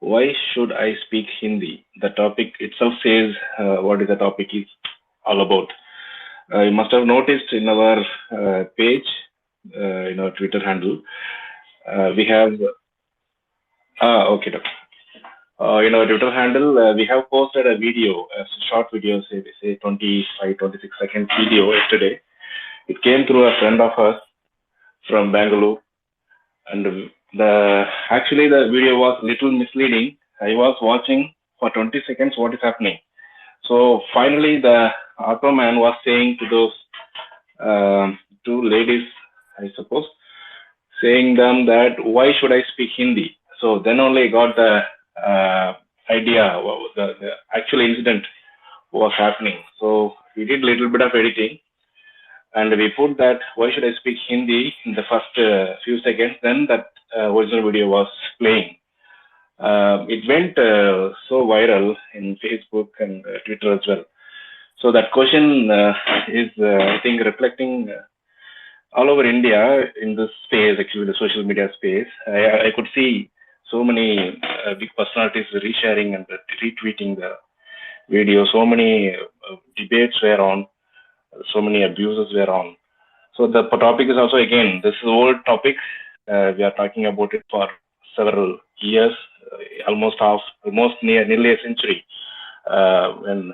Why should I speak Hindi? The topic itself says what is the topic is all about. You must have noticed in our page, in our Twitter handle, we have okay, doctor. In our Twitter handle, we have posted a video, a short video, say 25, 26 second video yesterday. It came through a friend of us from Bangalore, and actually the video was little misleading. I was watching for 20 seconds what is happening. So finally, the auto man was saying to those two ladies, I suppose, saying them that why should I speak Hindi? So then only I got the idea what the actual incident was happening. So we did a little bit of editing and we put that why should I speak Hindi in the first few seconds. Then that original video was playing. It went so viral in Facebook and Twitter as well. So that question is, I think, reflecting all over India in this space, actually the social media space. I could see so many big personalities resharing and retweeting the video. So many debates were on, so many abuses were on. So the topic is also, again, this is an old topic. We are talking about it for several years, almost nearly a century. When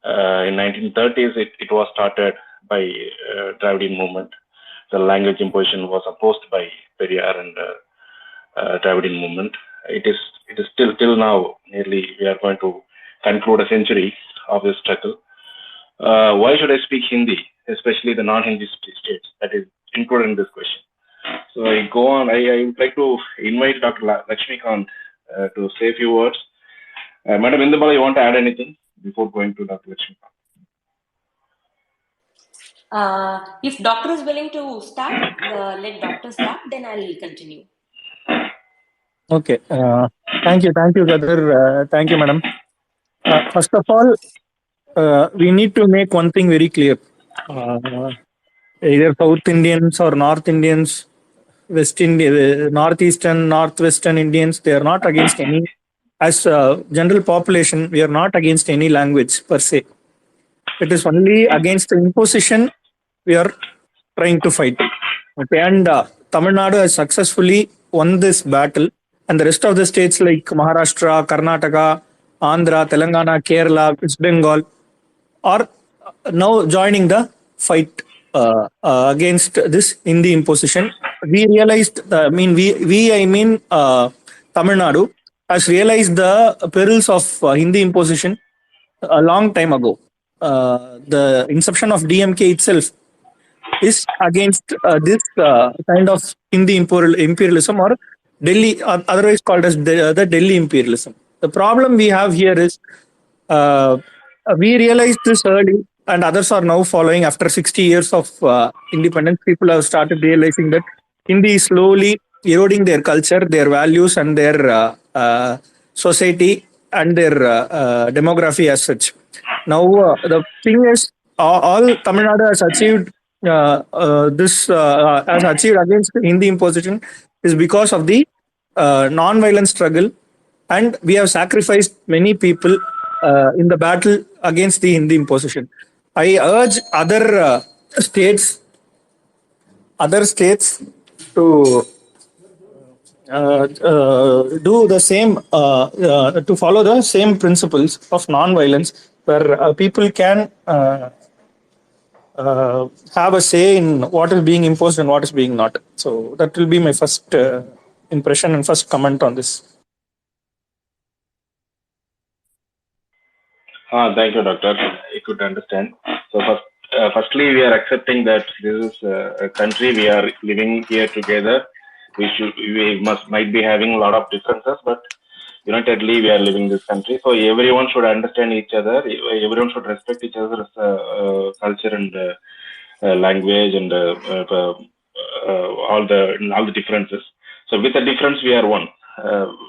in 1930s, it was started by Dravidian movement. The language imposition was opposed by Periyar and Dravidian movement. It is still till now. Nearly, we are going to conclude a century of this struggle. Why should I speak Hindi, especially the non-Hindi states that is included in this question? So I go on. I would like to invite Dr. Lakshmikant to say a few words. Madam Indubala, you want to add anything before going to Dr. Lakshmikant? If doctor is willing to start, let doctor start, then I'll continue. Okay. Thank you, Gadar. Thank you, madam. First of all, we need to make one thing very clear. Either South Indians or North Indians, Northeastern, Northwestern Indians, they are not against any. As general population, we are not against any language per se. It is only against the imposition we are trying to fight. Okay, and Tamil Nadu has successfully won this battle, and the rest of the states like Maharashtra, Karnataka, Andhra, Telangana, Kerala, West Bengal are now joining the fight against this Hindi imposition. We realized, I mean, Tamil Nadu has realized the perils of Hindi imposition a long time ago. The inception of DMK itself is against this kind of Hindi imperialism or Delhi, otherwise called as the Delhi imperialism. The problem we have here is we realized this early, and others are now following after 60 years of independence. People have started realizing that Hindi is slowly eroding their culture, their values, and their society and their demography as such. Now, the thing is, all Tamil Nadu has achieved has achieved against Hindi imposition is because of the non-violent struggle, and we have sacrificed many people in the battle against the Hindi imposition. I urge other states to do the same, to follow the same principles of non-violence, where people can have a say in what is being imposed and what is being not. So that will be my first impression and first comment on this. Thank you, Doctor. I could understand. So firstly, we are accepting that this is a country we are living here together. We might be having a lot of differences, but unitedly we are living in this country. So everyone should understand each other. Everyone should respect each other's culture and language and all the differences. So with the difference, we are one.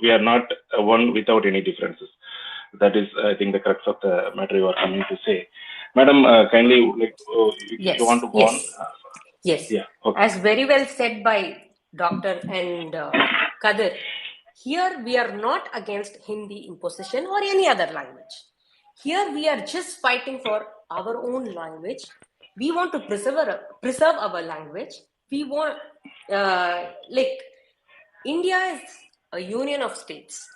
We are not one without any differences. That is, I think, the crux of the matter you are coming to say. Madam, kindly, if you want to go on. Yes. Yeah. Okay. As very well said by Doctor and Kadir, Here we are not against Hindi imposition or any other language. Here we are just fighting for our own language. We want to preserve our language. We want, like, India is a union of states.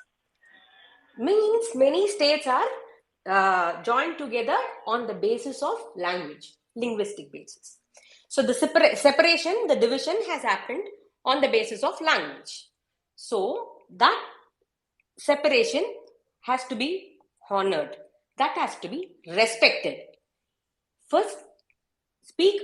Means many states are joined together on the basis of language, linguistic basis. So the separation, the division has happened on the basis of language. So that separation has to be honored. That has to be respected. First, speak,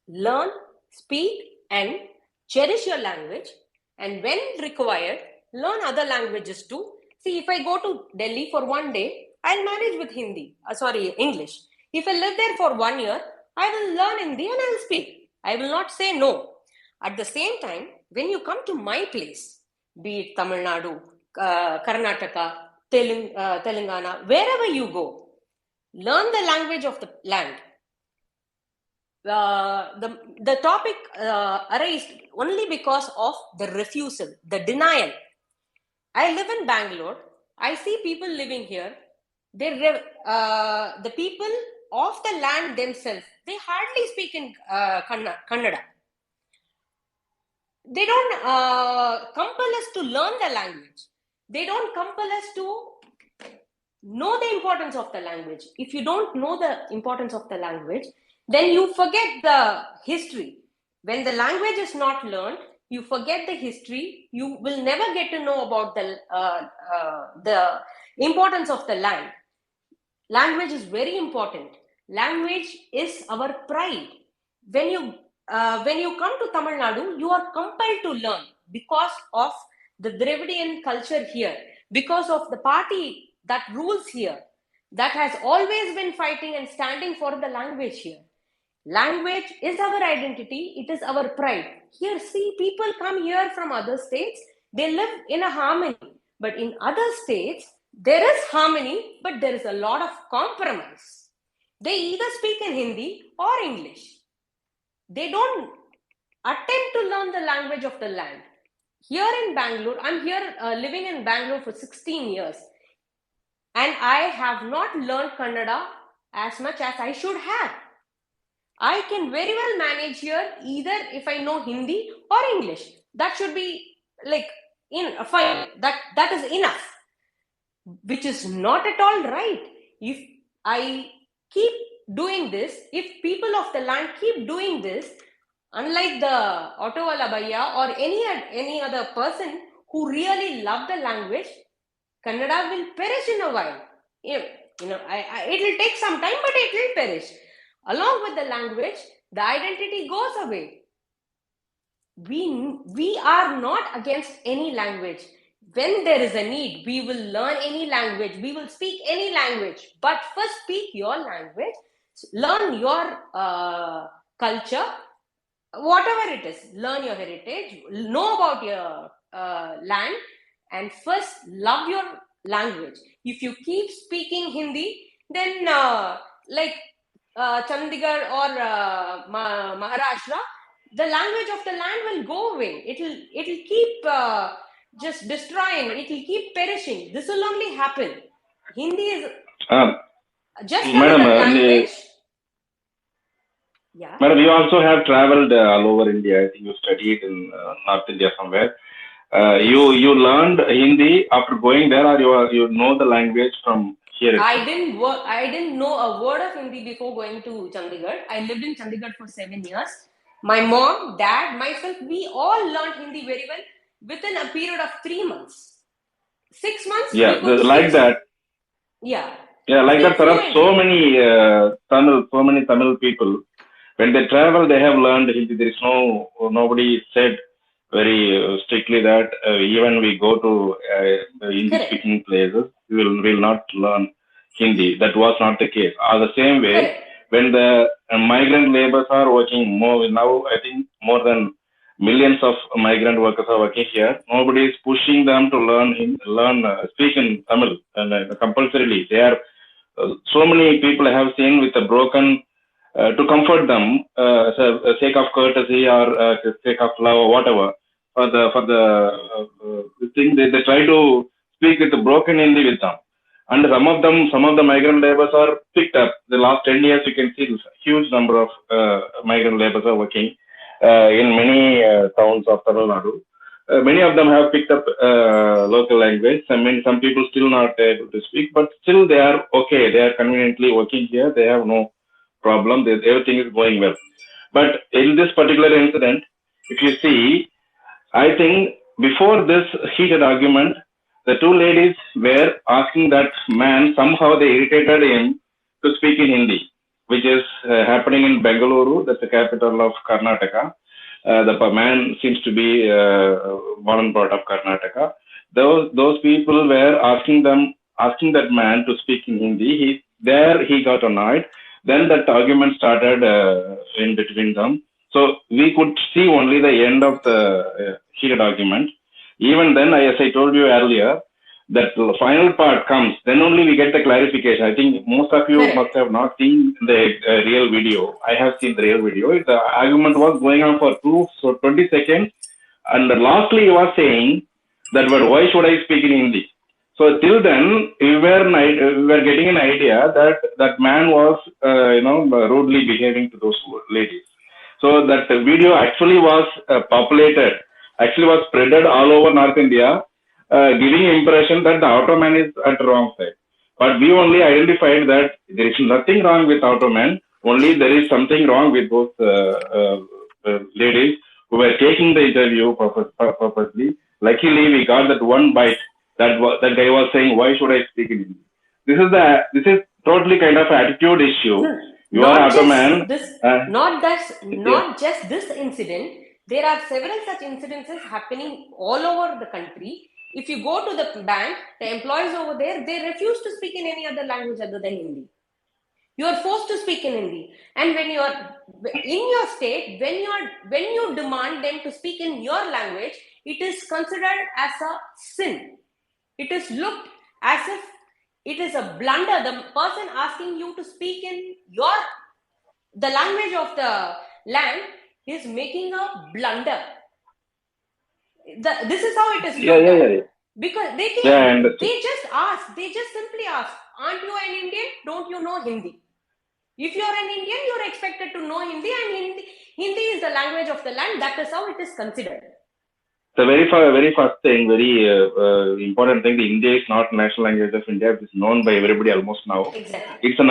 learn, speak, and cherish your language. And when required, learn other languages too. See, if I go to Delhi for one day, I'll manage with English. If I live there for 1 year, I will learn Hindi and I'll speak. I will not say no. At the same time, when you come to my place, be it Tamil Nadu, Karnataka, Telangana, wherever you go, learn the language of the land. The topic arose only because of the refusal, the denial. I live in Bangalore. I see people living here. The people of the land themselves, they hardly speak in Kannada. They don't compel us to learn the language. They don't compel us to know the importance of the language. If you don't know the importance of the language, then you forget the history. When the language is not learned, you forget the history. You will never get to know about the importance of the land. Language is very important. Language is our pride. When you come to Tamil Nadu, you are compelled to learn because of the Dravidian culture here, because of the party that rules here, that has always been fighting and standing for the language here. Language is our identity. It is our pride. Here, see, people come here from other states. They live in a harmony. But in other states, there is harmony, but there is a lot of compromise. They either speak in Hindi or English. They don't attempt to learn the language of the land. Here in Bangalore, I'm here living in Bangalore for 16 years. And I have not learned Kannada as much as I should have. I can very well manage here either if I know Hindi or English. That should be like fine. That is enough. Which is not at all right. If I keep doing this, if people of the land keep doing this, unlike the Auto Wala Bhaiya or any other person who really love the language, Kannada will perish in a while. It will take some time, but it will perish. Along with the language, the identity goes away. We are not against any language. When there is a need, we will learn any language. We will speak any language. But first speak your language. Learn your culture. Whatever it is. Learn your heritage. Know about your land. And first love your language. If you keep speaking Hindi, then Chandigarh or Maharashtra, the language of the land will go away. It'll keep just destroying. It'll keep perishing. This will only happen. Hindi is just another language. Yeah. Madam, you also have traveled all over India. I think you studied in North India somewhere. You learned Hindi after going there, or you know the language from here? I didn't know a word of Hindi before going to Chandigarh. I lived in Chandigarh for 7 years. My mom, dad, myself, we all learned Hindi very well within a period of 3 months. 6 months? Yeah, like that. Yeah. Yeah, like that. There are so many Tamil people. When they travel, they have learned Hindi. There is nobody said very strictly that even we go to Hindi-speaking places, we will not learn Hindi. That was not the case. The same way, Correct. When the migrant laborers are working more now, I think more than millions of migrant workers are working here. Nobody is pushing them to speak in Tamil compulsorily. They are so many people I have seen with a broken. To comfort them, sake of courtesy or sake of love or whatever, this thing. They try to speak with the broken Hindi with them, and some of the migrant laborers are picked up. The last 10 years, you can see this huge number of migrant laborers are working in many towns of Tamil Nadu. Many of them have picked up local language. I mean, some people still not able to speak, but still they are okay. They are conveniently working here. They have no problem. Everything is going well. But in this particular incident, if you see, I think before this heated argument, the two ladies were asking that man, somehow they irritated him to speak in Hindi, which is happening in Bengaluru, that's the capital of Karnataka. The man seems to be born and brought up Karnataka. Those people were asking that man to speak in Hindi. He got annoyed. Then that argument started in between them. So we could see only the end of the heated argument. Even then, as I told you earlier, that the final part comes, then only we get the clarification. I think most of you must have not seen the real video. I have seen the real video. The argument was going on for 20 seconds. And lastly, he was saying that, but why should I speak in Hindi? So till then, we were getting an idea that that man was, rudely behaving to those ladies. So that video actually was was spreaded all over North India, giving impression that the auto man is at the wrong side. But we only identified that there is nothing wrong with auto man. Only there is something wrong with those ladies who were taking the interview purposely. Luckily, we got that one bite. That guy was saying, "Why should I speak in English?" This is totally kind of attitude issue. You are auto man. Not just this incident. There are several such incidences happening all over the country. If you go to the bank, the employees over there, they refuse to speak in any other language other than Hindi. You are forced to speak in Hindi. And when you are in your state, when you demand them to speak in your language, it is considered as a sin. It is looked as if it is a blunder. The person asking you to speak in the language of the land is making a blunder. This is how it is looked at. Because they just simply ask, aren't you an Indian? Don't you know Hindi? If you are an Indian, you are expected to know Hindi, and Hindi is the language of the land. That is how it is considered. The very first thing, very important thing, the Hindi is not national language of India. It is known by everybody almost now. Exactly. It's an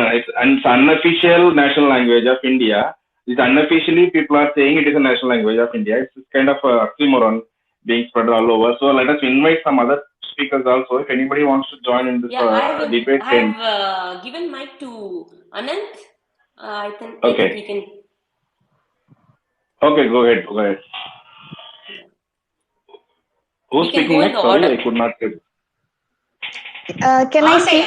unofficial national language of India. It's unofficially people are saying it is a national language of India. It's kind of a oxymoron being spread all over. So let us invite some other speakers also. If anybody wants to join in this debate. I have given mic to Anant. I think he can. Okay, go ahead. Who's speaking next? Sorry, I could not hear. Can I say?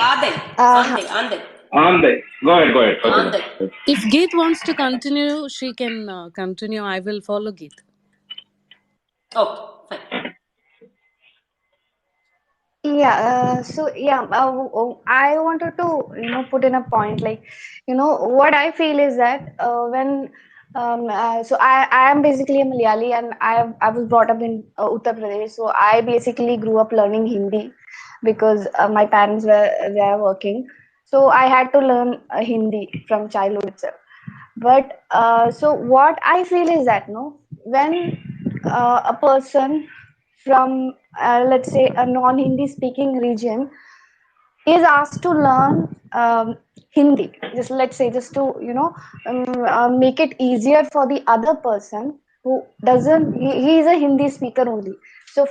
Ande. Go ahead. Okay. If Geet wants to continue, she can continue. I will follow Geet. Oh, fine. Yeah. I wanted to, put in a point, what I feel is that when I am basically a Malayali, and I was brought up in Uttar Pradesh. So I basically grew up learning Hindi because my parents were there working. So I had to learn Hindi from childhood itself. But so what I feel is that when a person from let's say a non-Hindi speaking region is asked to learn Hindi, just to make it easier for the other person who doesn't, he is a Hindi speaker only. So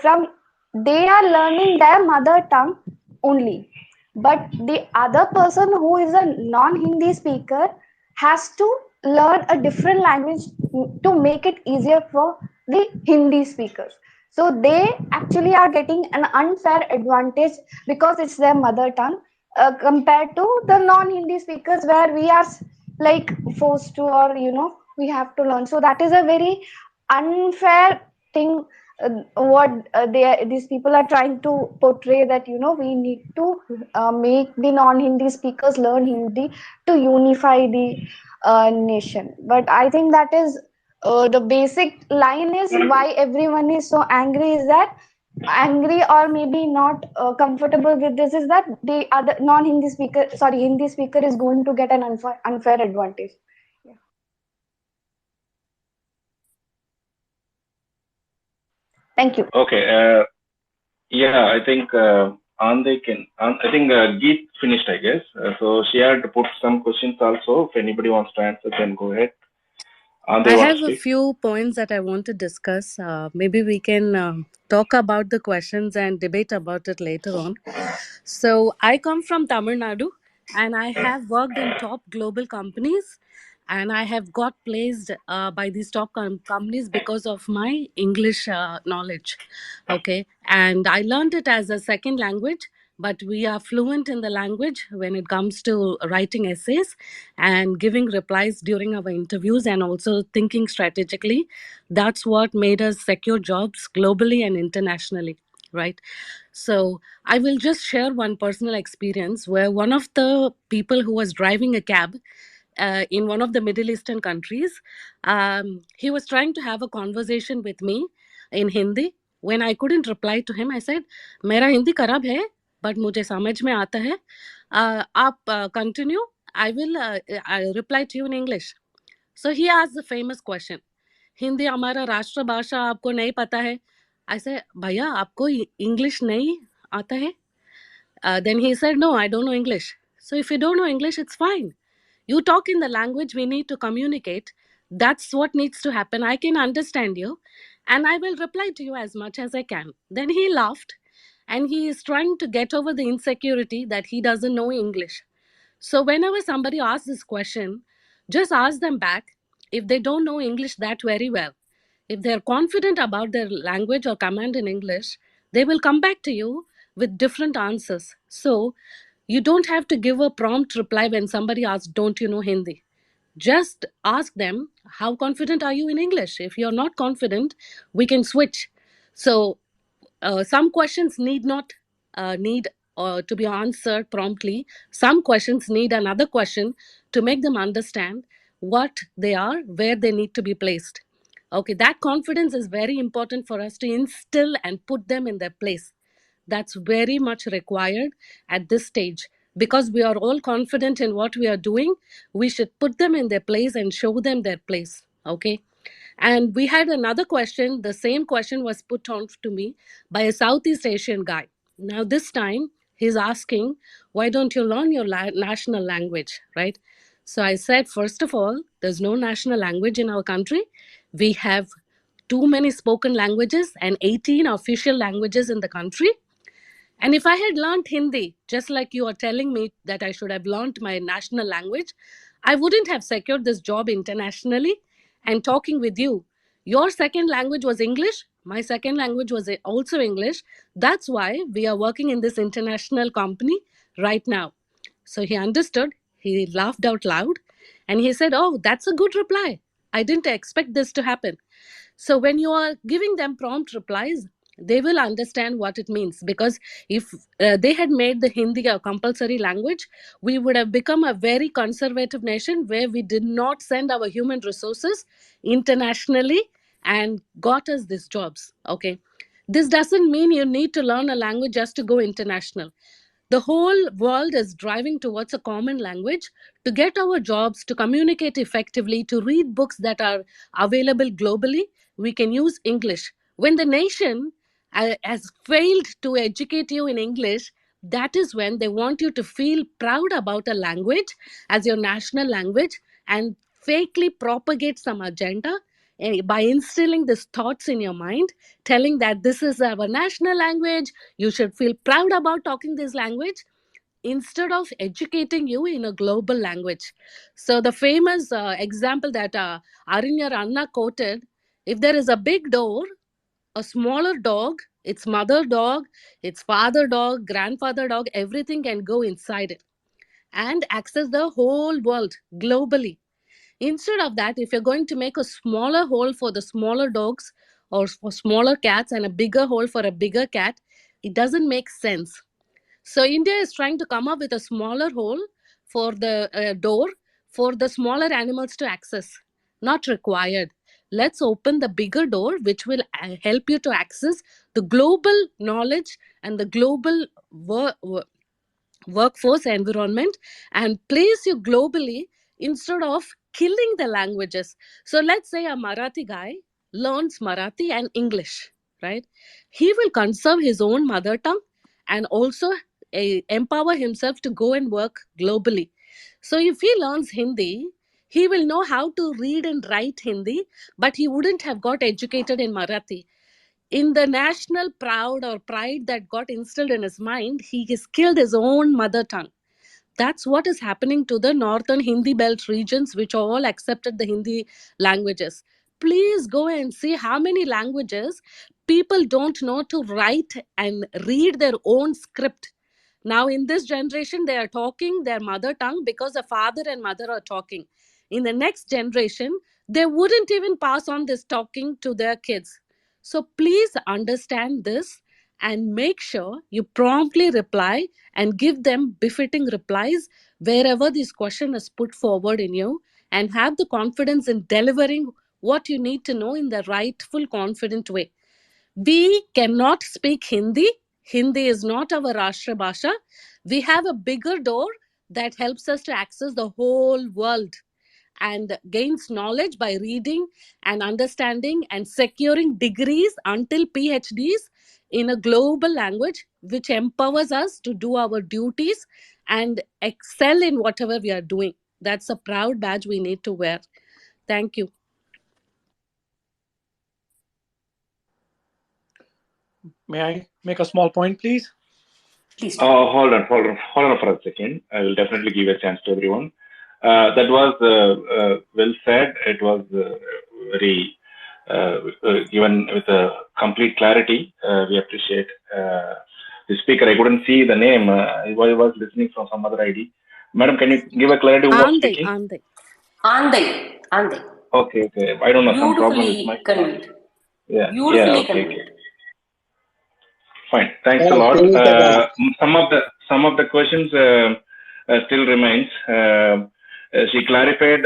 they are learning their mother tongue only, but the other person who is a non-Hindi speaker has to learn a different language to make it easier for the Hindi speakers. So they actually are getting an unfair advantage because it's their mother tongue compared to the non-Hindi speakers, where we are forced to, or we have to learn. So that is a very unfair thing. These people are trying to portray, that we need to make the non-Hindi speakers learn Hindi to unify the nation. But I think that is the basic line is why everyone is so angry is that angry or maybe not comfortable with this is that the other non-Hindi speaker, sorry, Hindi speaker is going to get an unfair advantage. Yeah. Thank you. Okay. Yeah, I think I think Geet finished, I guess. So she had put some questions also. If anybody wants to answer, then go ahead. Ande I want have to a speak? few points that I want to discuss. Maybe we can talk about the questions and debate about it later on. So, I come from Tamil Nadu and I have worked in top global companies, and I have got placed by these top companies because of my English knowledge. Okay. And I learned it as a second language, but we are fluent in the language when it comes to writing essays and giving replies during our interviews and also thinking strategically. That's what made us secure jobs globally and internationally, right? So I will just share one personal experience where one of the people who was driving a cab in one of the Middle Eastern countries, he was trying to have a conversation with me in Hindi. When I couldn't reply to him, I said, "मेरा हिंदी खराब है, but मुझे समझ में आता है. आप continue. I will reply to you in English." So he asked the famous question, "Hindi हमारा राष्ट्र भाषा आपको नहीं पता है?" I said, "भैया आपको इंग्लिश नहीं आता है?" Then he said, "No, I don't know English." So if you don't know English, it's fine. You talk in the language we need to communicate. That's what needs to happen. I can understand you and I will reply to you as much as I can. Then he laughed and he is trying to get over the insecurity that he doesn't know English. So whenever somebody asks this question, just ask them back if they don't know English that very well. If they're confident about their language or command in English, they will come back to you with different answers. So you don't have to give a prompt reply when somebody asks, "Don't you know Hindi?" Just ask them, "How confident are you in English?" If you're not confident, we can switch. So some questions need not need to be answered promptly. Some questions need another question to make them understand what they are, where they need to be placed. Okay, that confidence is very important for us to instill and put them in their place. That's very much required at this stage. Because we are all confident in what we are doing, we should put them in their place and show them their place. Okay. And we had another question. The same question was put on to me by a Southeast Asian guy. Now, this time he's asking, "Why don't you learn your national language?" Right? So I said, first of all, there's no national language in our country. We have too many spoken languages and 18 official languages in the country. And if I had learned Hindi, just like you are telling me that I should have learned my national language, I wouldn't have secured this job internationally and talking with you. Your second language was English. My second language was also English. That's why we are working in this international company right now. So he understood. He laughed out loud and he said, "Oh, that's a good reply. I didn't expect this to happen." So when you are giving them prompt replies, they will understand what it means. Because if they had made the Hindi a compulsory language, we would have become a very conservative nation where we did not send our human resources internationally and got us these jobs. Okay. This doesn't mean you need to learn a language just to go international. The whole world is driving towards a common language to get our jobs, to communicate effectively, to read books that are available globally. We can use English. When the nation has failed to educate you in English, that is when they want you to feel proud about a language as your national language and fakely propagate some agenda by instilling these thoughts in your mind, telling that this is our national language, you should feel proud about talking this language, instead of educating you in a global language. So the famous example that Arinya Anna quoted, if there is a big door, a smaller dog, its mother dog, its father dog, grandfather dog, everything can go inside it and access the whole world globally. Instead of that, if you're going to make a smaller hole for the smaller dogs or for smaller cats and a bigger hole for a bigger cat, it doesn't make sense. So India is trying to come up with a smaller hole for the door for the smaller animals to access. Not required. let's open the bigger door, which will help you to access the global knowledge and the global workforce environment, and place you globally instead of killing the languages. So let's say a Marathi guy learns Marathi and English, right? He will conserve his own mother tongue and also empower himself to go and work globally. So if he learns Hindi, he will know how to read and write Hindi, but he wouldn't have got educated in Marathi. In the national pride that got instilled in his mind, he has killed his own mother tongue. That's what is happening to the northern Hindi belt regions, which all accepted the Hindi languages. Please go and see how many languages people don't know to write and read their own script. Now, in this generation, they are talking their mother tongue because the father and mother are talking. In the next generation, they wouldn't even pass on this talking to their kids. So please understand this and make sure you promptly reply and give them befitting replies wherever this question is put forward in you, and have the confidence in delivering what you need to know in the rightful, confident way. We cannot speak Hindi. Hindi is not our Rashtra Bhasha. We have a bigger door that helps us to access the whole world and gains knowledge by reading and understanding and securing degrees until PhDs in a global language, which empowers us to do our duties and excel in whatever we are doing. That's a proud badge we need to wear. Thank you. May I make a small point, please? Please. Hold on for a second. I will definitely give a chance to everyone. That was well said. It was very given with a complete clarity. We appreciate the speaker. I couldn't see the name. I was listening from some other ID. Madam, can you give a clarity who was speaking? Andai. Okay. I don't know, some problem with my conveyed. Yeah. Beautifully conveyed. Okay. Fine. Thanks a lot. Some of the questions still remains. She clarified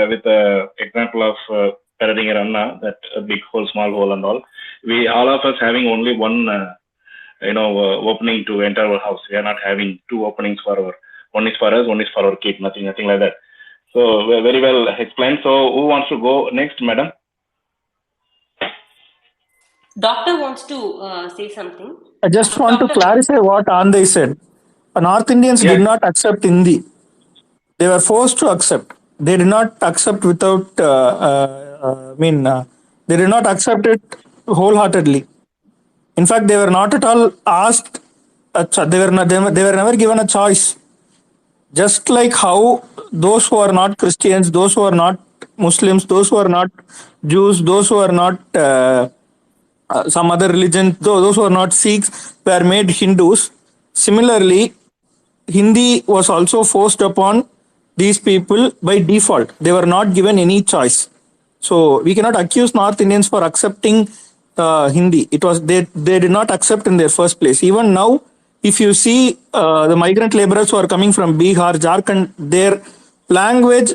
with the example of Peradinger Anna, that big hole, small hole, and all. We all of us having only one, opening to enter our house. We are not having two openings for our. One is for us, one is for our kid. Nothing like that. So very well explained. So who wants to go next, madam? Doctor wants to say something. I just want to clarify what Andai said. North Indians did not accept Hindi. They were forced to accept. They did not accept without, they did not accept it wholeheartedly. In fact, they were not at all asked, they were never given a choice. Just like how those who are not Christians, those who are not Muslims, those who are not Jews, those who are not some other religion, those who are not Sikhs were made Hindus. Similarly, Hindi was also forced upon these people by default. They were not given any choice. So we cannot accuse North Indians for accepting Hindi. It was they did not accept in their first place. Even now, if you see the migrant laborers who are coming from Bihar, Jharkhand, their language,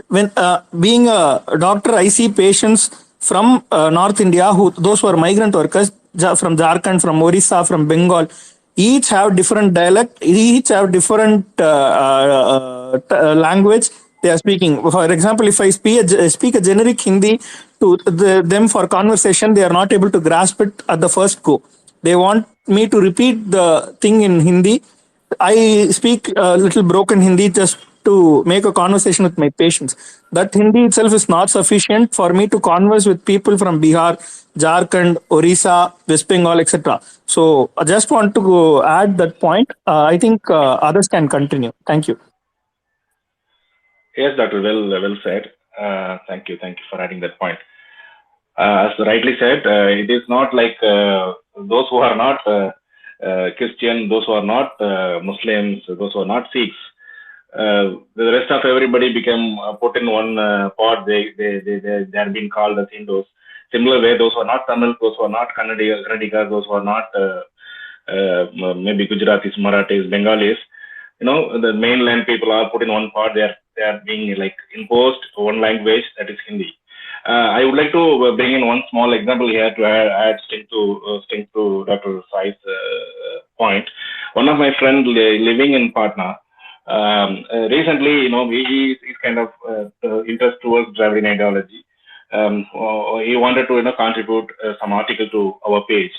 when being a doctor, I see patients from North India, those who are migrant workers from Jharkhand, from Orissa, from Bengal, each have different dialect, each have different language they are speaking. For example, if I speak a generic Hindi to them for conversation, they are not able to grasp it at the first go. They want me to repeat the thing in Hindi. I speak a little broken Hindi just to make a conversation with my patients. That Hindi itself is not sufficient for me to converse with people from Bihar, Jharkhand, Orissa, West Bengal, etc. So I just want to add that point. I think others can continue. Thank you. Yes, Dr. Well said. Thank you for adding that point. As rightly said, it is not like those who are not Christian, those who are not Muslims, those who are not Sikhs. The rest of everybody became put in one pot. They are being called as Hindus. Similar way, those who are not Tamil, those who are not Kannadigas, those who are not maybe Gujaratis, Marathis, Bengalis, the mainland people are put in one pot. They are being like imposed one language, that is Hindi. I would like to bring in one small example here to add sting to Dr. Sai's point. One of my friends living in Patna, recently, he's kind of interest towards Dravidian ideology. He wanted to, contribute some article to our page.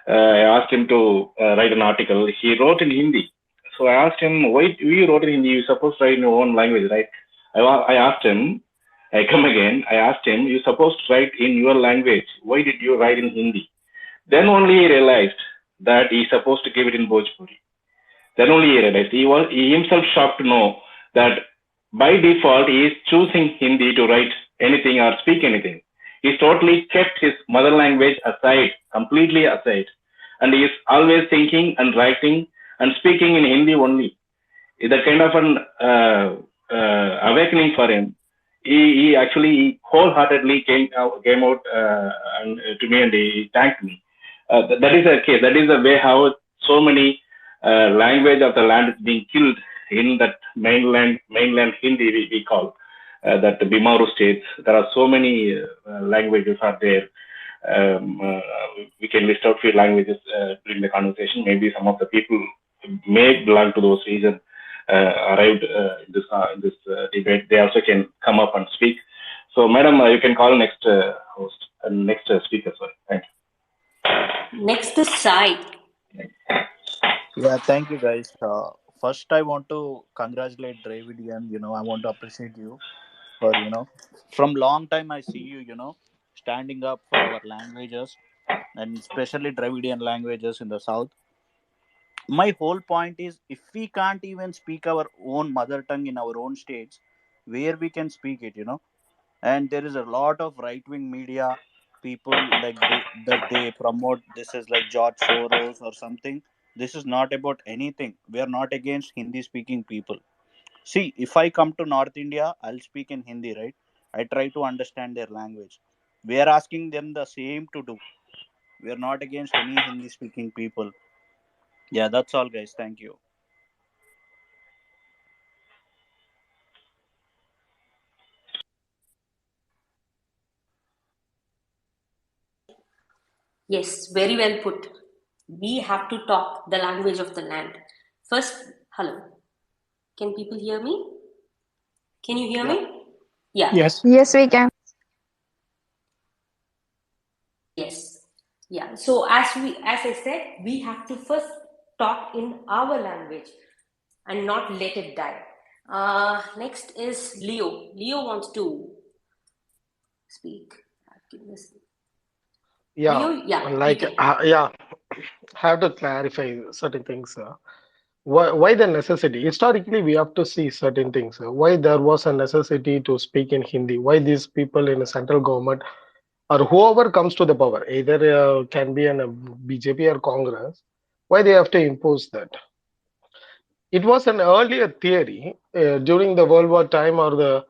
I asked him to write an article. He wrote in Hindi. So I asked him, why you wrote in Hindi? You're supposed to write in your own language, right? I asked him, I come again, I asked him, you're supposed to write in your language. Why did you write in Hindi? Then only he realized that he's supposed to give it in Bhojpuri. Then only he realized. He himself shocked to know that by default, he is choosing Hindi to write anything or speak anything. He's totally kept his mother language aside, completely aside. And he is always thinking and writing and speaking in Hindi only. It's a kind of an awakening for him. He actually wholeheartedly came out to me and he thanked me. That is the case. That is the way how so many language of the land is being killed in that mainland Hindi we call that Bimaru states. There are so many languages are there. We can list out few languages during the conversation. Maybe some of the people may belong to those regions. Arrived in this debate, they also can come up and speak. So, madam, you can call next host and next speaker. Sorry, thank you. Next is Sai. Yeah, thank you, guys. First, I want to congratulate Dravidian. I want to appreciate you for from long time I see you standing up for our languages and especially Dravidian languages in the south. My whole point is, if we can't even speak our own mother tongue in our own states, where we can speak it, and there is a lot of right-wing media people like they promote this is like George Soros or something. This is not about anything. We are not against Hindi speaking people. See, if I come to North India, I'll speak in Hindi, right? I try to understand their language. We are asking them the same to do. We are not against any Hindi speaking people. Yeah, that's all, guys. Thank you. Yes, very well put. We have to talk the language of the land. First, hello. Can people hear me? Can you hear me? Yeah. Yes. Yes, we can. Yes. Yeah. So as I said, we have to first talk in our language and not let it die. Next is Leo. Leo wants to speak. Yeah, Leo, yeah, like you can. yeah, have to clarify certain things. Why the necessity? Historically, we have to see certain things. Why there was a necessity to speak in Hindi? Why these people in the central government or whoever comes to the power, either can be in a BJP or Congress, why they have to impose that? It was an earlier theory during the World War time or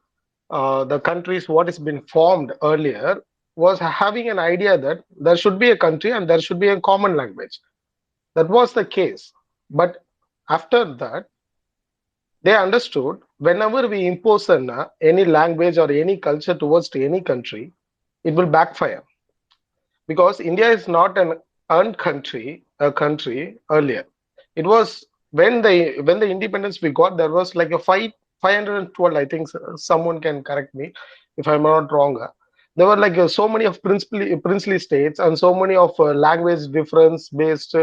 the countries what has been formed earlier was having an idea that there should be a country and there should be a common language. That was the case. But after that, they understood whenever we impose any language or any culture towards to any country, it will backfire. Because India is not an earned country, a country earlier. It was when the independence we got, there was like a 512, I think someone can correct me if I'm not wrong. There were like so many of princely states and so many of language difference based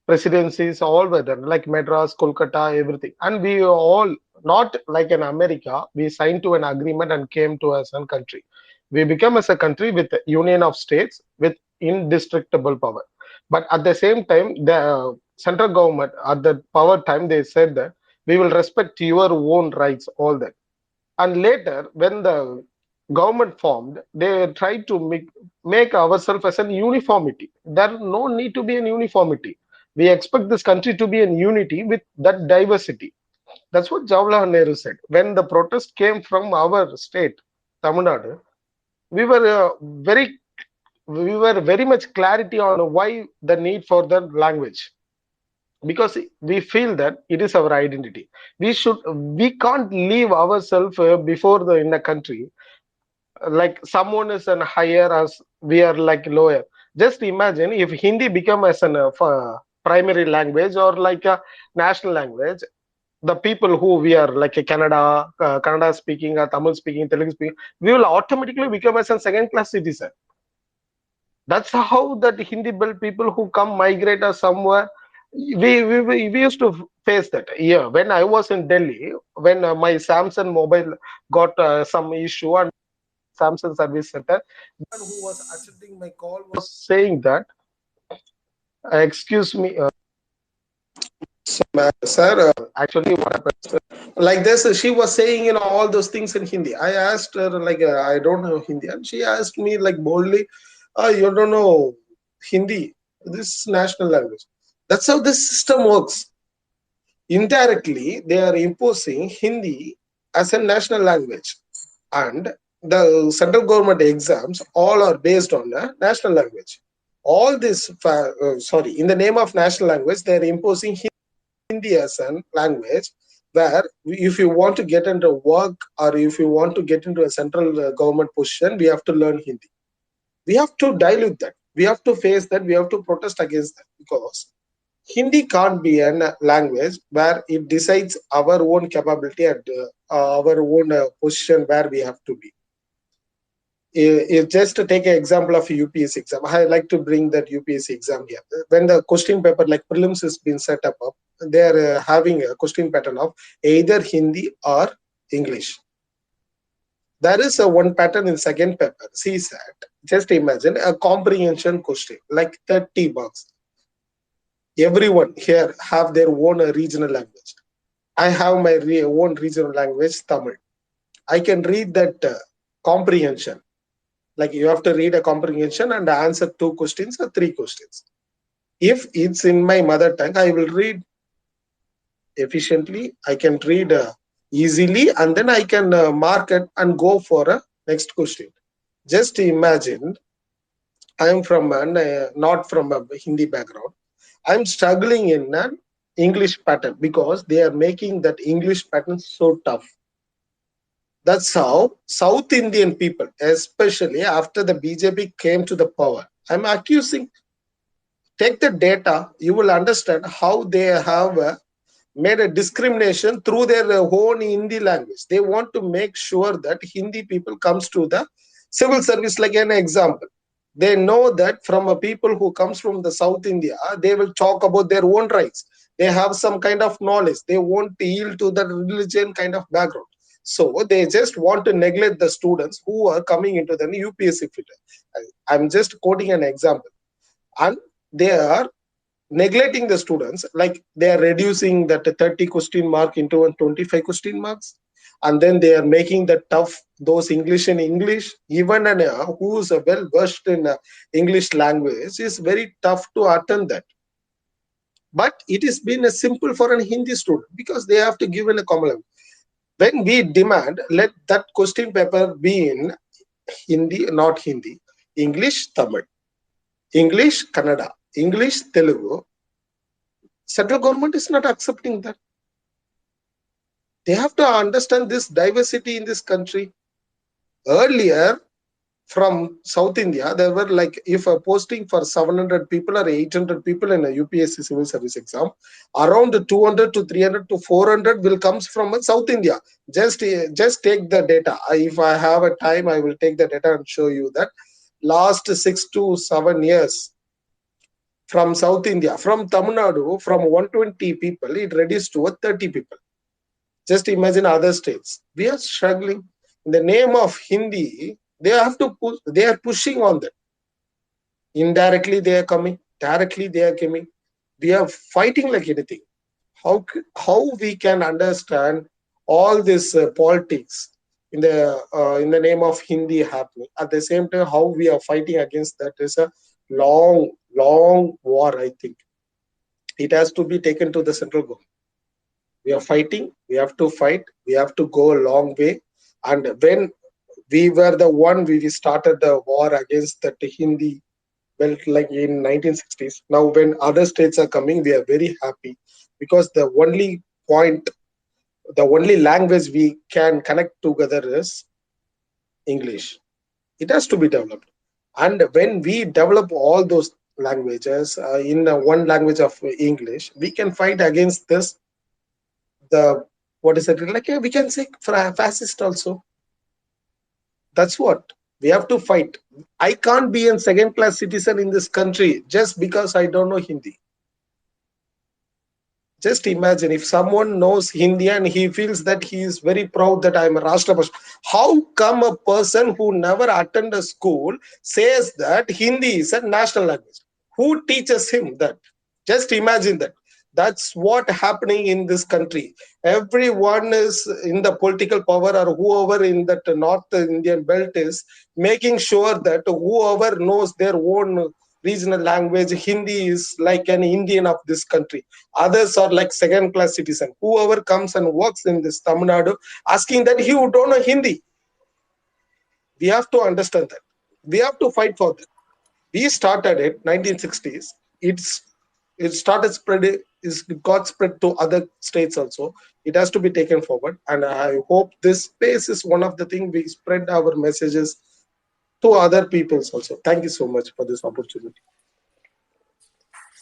presidencies all were there, like Madras, Kolkata, everything. And we all, not like in America, we signed to an agreement and came to as a country. We become as a country with a union of states with indestructible power. But at the same time, the central government at the power time, they said that we will respect your own rights, all that. And later, when the government formed, they tried to make ourselves as an uniformity. There no need to be an uniformity. We expect this country to be in unity with that diversity. That's what Jawaharlal Nehru said. When the protest came from our state, Tamil Nadu, we were very much clarity on why the need for the language, because we feel that it is our identity. We can't leave ourselves before in the country like someone is an higher as we are like lower. Just imagine if Hindi become as an primary language or like a national language, the people who we are like a Kannada speaking or Tamil speaking, Telugu speaking, we will automatically become as a second class citizen. That's how that Hindi belt people who come migrate or somewhere. We used to face that. Yeah, when I was in Delhi, when my Samsung mobile got some issue and Samsung service center, the one who was attending my call was saying that, excuse me, sir, actually what happened? Sir? Like this, she was saying all those things in Hindi. I asked her like I don't know Hindi, and she asked me like boldly, you don't know Hindi. This is national language. That's how this system works. Indirectly, they are imposing Hindi as a national language, and the central government exams all are based on the national language. All this, in the name of national language, they are imposing Hindi as a language where if you want to get into work or if you want to get into a central government position, we have to learn Hindi. We have to dilute that. We have to face that. We have to protest against that because Hindi can't be a language where it decides our own capability and our own position where we have to be. Just to take an example of a UPSC exam, I like to bring that UPSC exam here. When the question paper like prelims has been set up, they are having a question pattern of either Hindi or English. There is a one pattern in second paper, CSAT. Just imagine a comprehension question, like 30 marks. Everyone here have their own regional language. I have my own regional language, Tamil. I can read that comprehension. Like you have to read a comprehension and answer 2 questions or 3 questions. If it's in my mother tongue, I will read efficiently. I can read easily, and then I can mark it and go for a next question. Just imagine, I am from not from a Hindi background. I'm struggling in an English pattern because they are making that English pattern so tough. That's how South Indian people, especially after the BJP came to the power, I'm accusing, take the data, you will understand how they have made a discrimination through their own Hindi language. They want to make sure that Hindi people comes to the civil service. Like an example, they know that from a people who comes from the South India, they will talk about their own rights. They have some kind of knowledge. They won't yield to the religion kind of background. So they just want to neglect the students who are coming into the UPSC filter. I'm just quoting an example. And they are neglecting the students, like they are reducing that 30 question mark into 25 question marks. And then they are making the tough, those English in English. Even who is well versed in English language is very tough to attend that. But it has been a simple for a Hindi student because they have to give in a common language. When we demand, let that question paper be in Hindi, not Hindi, English, Tamil, English, Kannada, English, Telugu, central government is not accepting that. They have to understand this diversity in this country. Earlier, from South India, there were like, if a posting for 700 people or 800 people in a UPSC civil service exam, around 200 to 300 to 400 will comes from South India. Just take the data. If I have a time, I will take the data and show you that last 6 to 7 years from South India, from Tamil Nadu, from 120 people, it reduced to 30 people. Just imagine other states. We are struggling. In the name of Hindi, they have to push, they are pushing on that. Indirectly, they are coming. Directly, they are coming. We are fighting like anything. How we can understand all this politics in the name of Hindi happening? At the same time, how we are fighting against that is a long war. I think it has to be taken to the central government. We are fighting. We have to fight. We have to go a long way. And when we were the one, we started the war against the Hindi belt like in 1960s. Now when other states are coming, we are very happy because the only point, the only language we can connect together is English. It has to be developed. And when we develop all those languages in one language of English, we can fight against this. The what is it like? We can say fascist also. That's what we have to fight. I can't be a second-class citizen in this country just because I don't know Hindi. Just imagine if someone knows Hindi and he feels that he is very proud that I am a Rashtrabhash. How come a person who never attended a school says that Hindi is a national language? Who teaches him that? Just imagine that. That's what happening in this country. Everyone is in the political power or whoever in that North Indian belt is making sure that whoever knows their own regional language, Hindi is like an Indian of this country. Others are like second-class citizen. Whoever comes and works in this Tamil Nadu, asking that he who don't know Hindi. We have to understand that. We have to fight for that. We started it 1960s. It started spreading. It got spread to other states also. It has to be taken forward, and I hope this space is one of the things we spread our messages to other peoples also. Thank you so much for this opportunity.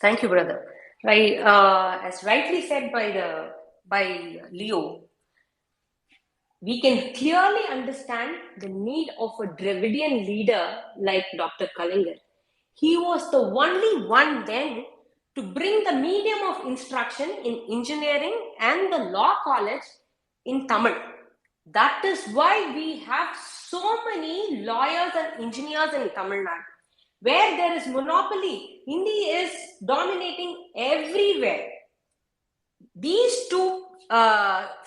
Thank you, brother. Right, as rightly said by Leo, we can clearly understand the need of a Dravidian leader like Dr. Kalaignar. He was the only one then to bring the medium of instruction in engineering and the law college in Tamil. That is why we have so many lawyers and engineers in Tamil Nadu. Where there is monopoly, Hindi is dominating everywhere. These two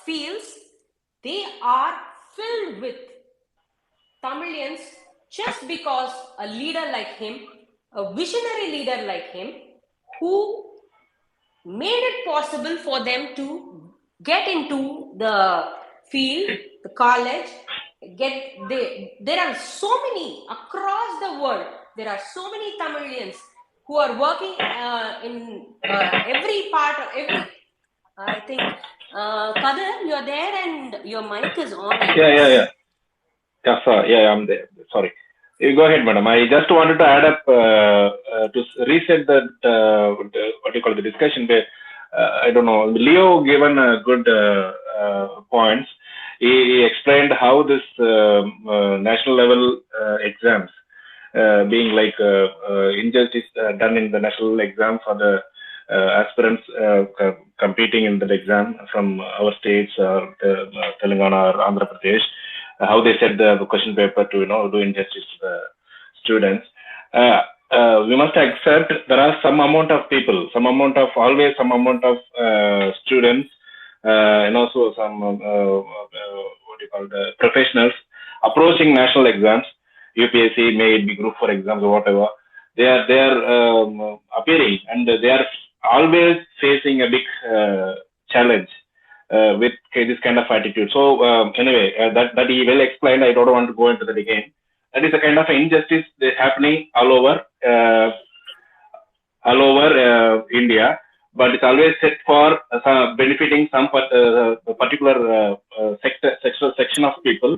fields, they are filled with Tamilians just because a leader like him, a visionary leader like him, who made it possible for them to get into the field, the college, there are so many across the world. There are so many Tamilians who are working in every part of every. I think, Kadir, you're there and your mic is on. Yeah, I'm there. Sorry. You go ahead, madam. I just wanted to add up to reset that what you call the discussion. I don't know. Leo given good points. He explained how this national level exams being like injustice done in the national exam for the aspirants competing in that exam from our states or Telangana or Andhra Pradesh, how they set the question paper to do injustice to the students. We must accept there are some amount of people, always some amount of students, and also some what you call the professionals approaching national exams, UPSC, may it be Group 4 exams or whatever. They are appearing and they are always facing a big challenge with this kind of attitude. So anyway, that he well explained. I don't want to go into that again. That is a kind of injustice that's happening all over India, but it's always set for benefiting some particular section of people.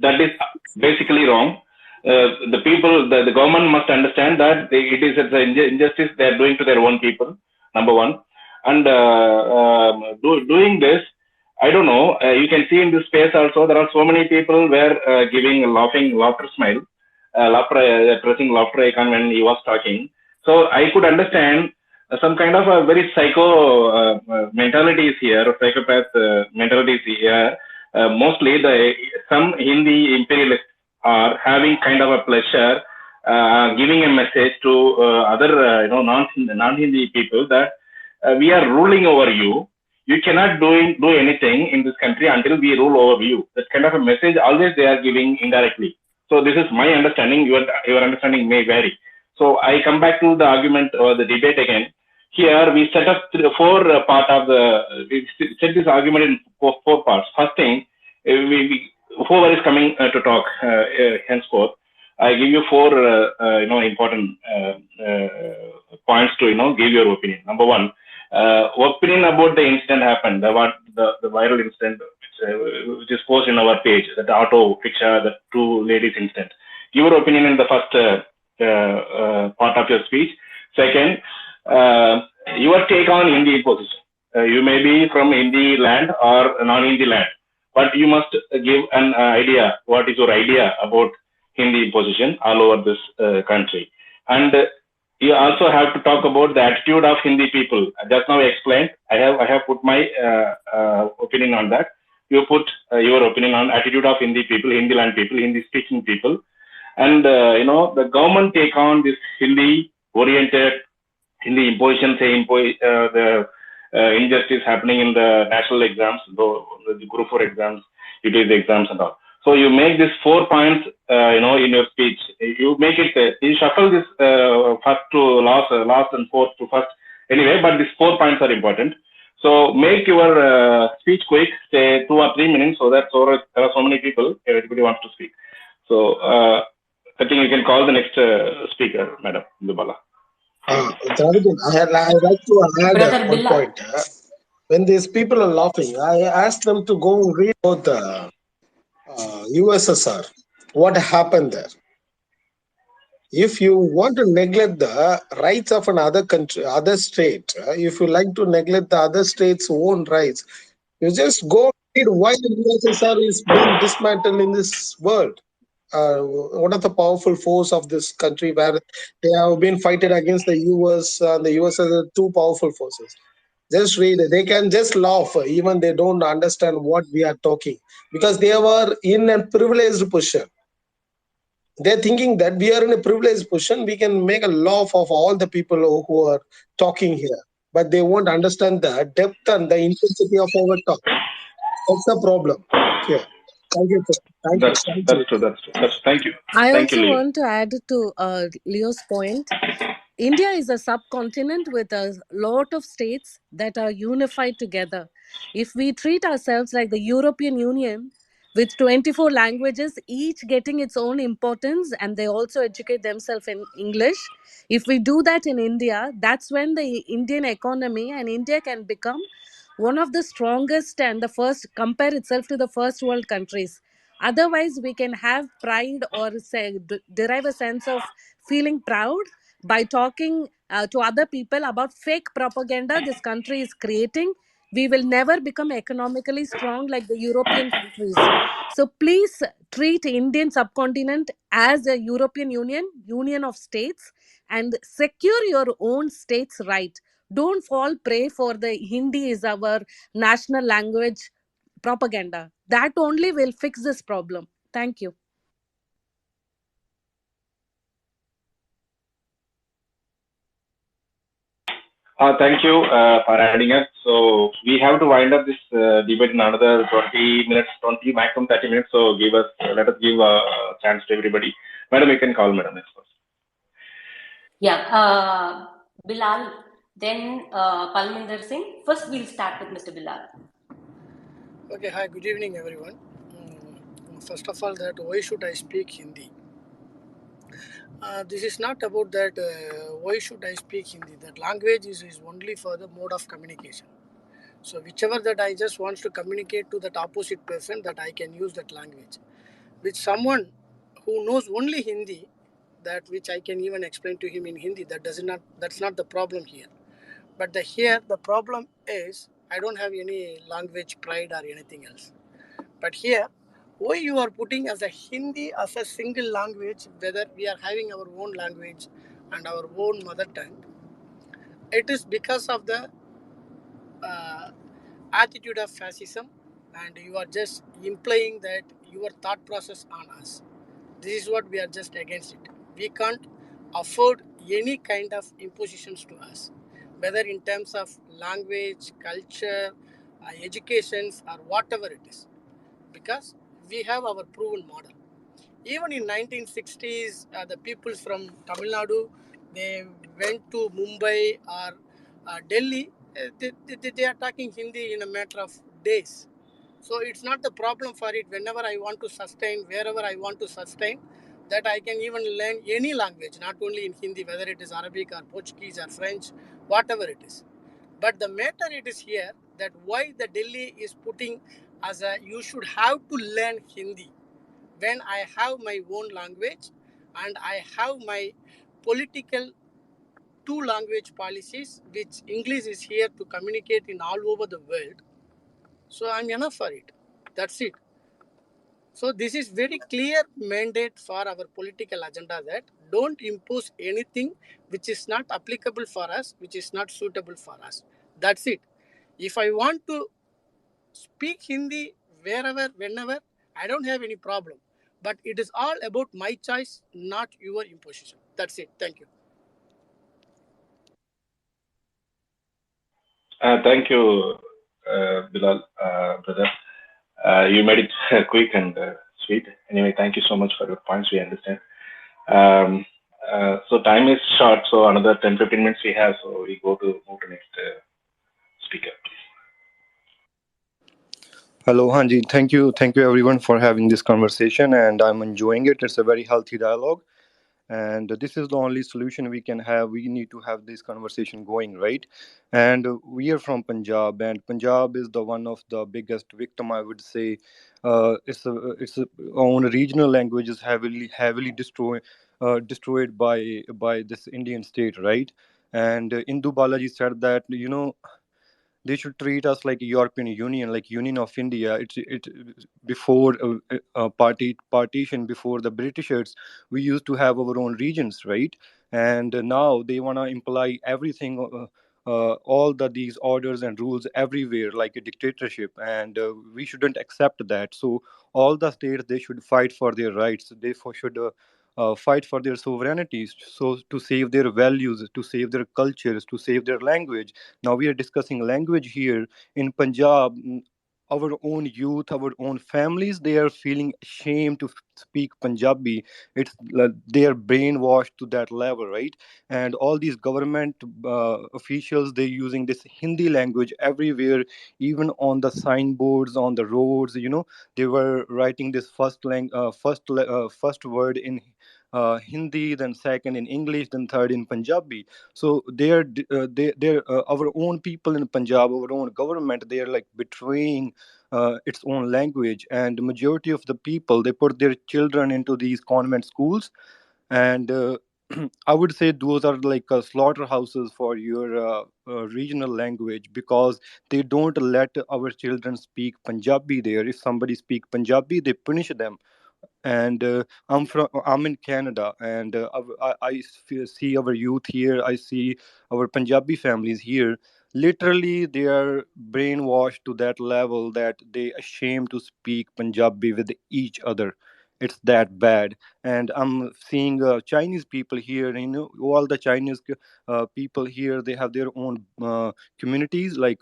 That is basically wrong. The government must understand that it is an injustice they are doing to their own people, number one. And doing this, I don't know, you can see in this space also, there are so many people were giving a laughter smile, pressing laughter icon when he was talking. So I could understand some kind of a very psycho mentality is here, psychopath mentality is here. Mostly some Hindi imperialists are having kind of a pleasure giving a message to other non-Hindi people that we are ruling over you. You cannot do anything in this country until we rule over you. That kind of a message always they are giving indirectly. So this is my understanding. Your understanding may vary. So I come back to the argument or the debate again. Here we set up we set this argument in four parts. First thing, whoever is coming to talk henceforth, I give you four important points to give your opinion. Number one, opinion about the incident happened, the viral incident which is posted in our page, that auto rickshaw, the two ladies incident. your opinion in the first part of your speech. Second, your take on Hindi imposition. You may be from Hindi land or non-Hindi land, but you must give an idea. What is your idea about Hindi imposition all over this country? And you also have to talk about the attitude of Hindi people. Just now I explained. I have put my opinion on that. You put your opinion on attitude of Hindi people, Hindi land people, Hindi speaking people, and the government take on this Hindi oriented Hindi imposition, say the injustice happening in the national exams, the Group 4 exams, UTS exams and all. So you make these 4 points, in your speech. You make it, you shuffle this first to last and fourth to first. Anyway, but these 4 points are important. So make your speech quick, say 2 or 3 minutes, so that there are so many people, everybody wants to speak. So I think you can call the next speaker, Madam Dubala. Dravidian, I'd like to add one point. When these people are laughing, I asked them to go read about the USSR, what happened there. If you want to neglect the rights of another country, other state, if you like to neglect the other state's own rights, you just go read why the USSR is being dismantled in this world. One of the powerful force of this country where they have been fighting against the US and the US are the two powerful forces. Just read it. They can just laugh, even they don't understand what we are talking, because they were in a privileged position. They're thinking that we are in a privileged position, we can make a laugh of all the people who are talking here, but they won't understand the depth and the intensity of our talk. That's the problem. Yeah. Thank you. That's true. Thank you. I Thank you, also Leo. want to add to Leo's point. India is a subcontinent with a lot of states that are unified together. If we treat ourselves like the European Union with 24 languages, each getting its own importance, and they also educate themselves in English, if we do that in India, that's when the Indian economy and India can become one of the strongest and the first, compare itself to the first world countries. Otherwise, we can have pride or say, derive a sense of feeling proud by talking to other people about fake propaganda this country is creating. We will never become economically strong like the European countries. So please treat Indian subcontinent as a European union of states, and secure your own states' right. Don't fall prey for the Hindi is our national language propaganda. That only will fix this problem. Thank you. Thank you for adding us. So we have to wind up this debate in another 20 minutes, 20 maximum 30 minutes. So let us give a chance to everybody. Madam, you can call Madam next first. Yeah, Bilal, then Palminder Singh. First, we'll start with Mr. Bilal. Okay, hi, good evening, everyone. First of all, that why should I speak Hindi? This is not about that why should I speak Hindi. That language is only for the mode of communication. So whichever that I just want to communicate to that opposite person, that I can use that language. With someone who knows only Hindi, that which I can even explain to him in Hindi, that's not the problem here. But the problem is I don't have any language pride or anything else. But here, why you are putting as a Hindi as a single language, whether we are having our own language and our own mother tongue, it is because of the attitude of fascism, and you are just implying that your thought process on us. This is what we are just against it. We can't afford any kind of impositions to us, whether in terms of language, culture, educations, or whatever it is, because we have our proven model. Even in 1960s, the people from Tamil Nadu, they went to Mumbai or Delhi. They are talking Hindi in a matter of days. So it's not the problem for it. Whenever I want to sustain, wherever I want to sustain, that I can even learn any language, not only in Hindi, whether it is Arabic or Portuguese or French, whatever it is. But the matter it is here that why the Delhi is putting as a you should have to learn Hindi when I have my own language and I have my political two language policies, which English is here to communicate in all over the world. So I'm enough for it. That's it. So this is very clear mandate for our political agenda that don't impose anything which is not applicable for us, which is not suitable for us. That's it. If I want to speak Hindi wherever, whenever, I don't have any problem. But it is all about my choice, not your imposition. That's it. Thank you. Thank you, Bilal, brother. You made it quick and sweet. Anyway, thank you so much for your points. We understand. So time is short, so another 10-15 minutes we have. So we move to next speaker. Hello, Hanji. Thank you everyone for having this conversation, and I'm enjoying it. It's a very healthy dialogue, and this is the only solution we can have. We need to have this conversation going, right? And we are from Punjab, and Punjab is the one of the biggest victim, I would say. Its own regional language is heavily destroyed by this Indian state, right? And Indu Balaji said that they should treat us like European Union, like Union of India. It before partition, before the Britishers, we used to have our own regions, right? And now they wanna imply everything. All these orders and rules everywhere like a dictatorship, and we shouldn't accept that. So all the states, they should fight for their rights. They should fight for their sovereignty, so to save their values, to save their cultures, to save their language. Now we are discussing language here in Punjab. Our own youth, our own families, they are feeling ashamed to speak Punjabi. It's they are brainwashed to that level, right? And all these government officials, they're using this Hindi language everywhere, even on the signboards, on the roads. They were writing this first word in Hindi, then second in English, then third in Punjabi. So they're our own people in Punjab, our own government. They are like betraying its own language, and the majority of the people, they put their children into these convent schools, and I would say those are like slaughterhouses for your regional language, because they don't let our children speak Punjabi there. If somebody speak Punjabi, they punish them. And I'm in Canada, and see our youth here. I see our Punjabi families here. Literally, they are brainwashed to that level that they ashamed to speak Punjabi with each other. It's that bad. And I'm seeing Chinese people here. All the Chinese people here, they have their own communities. Like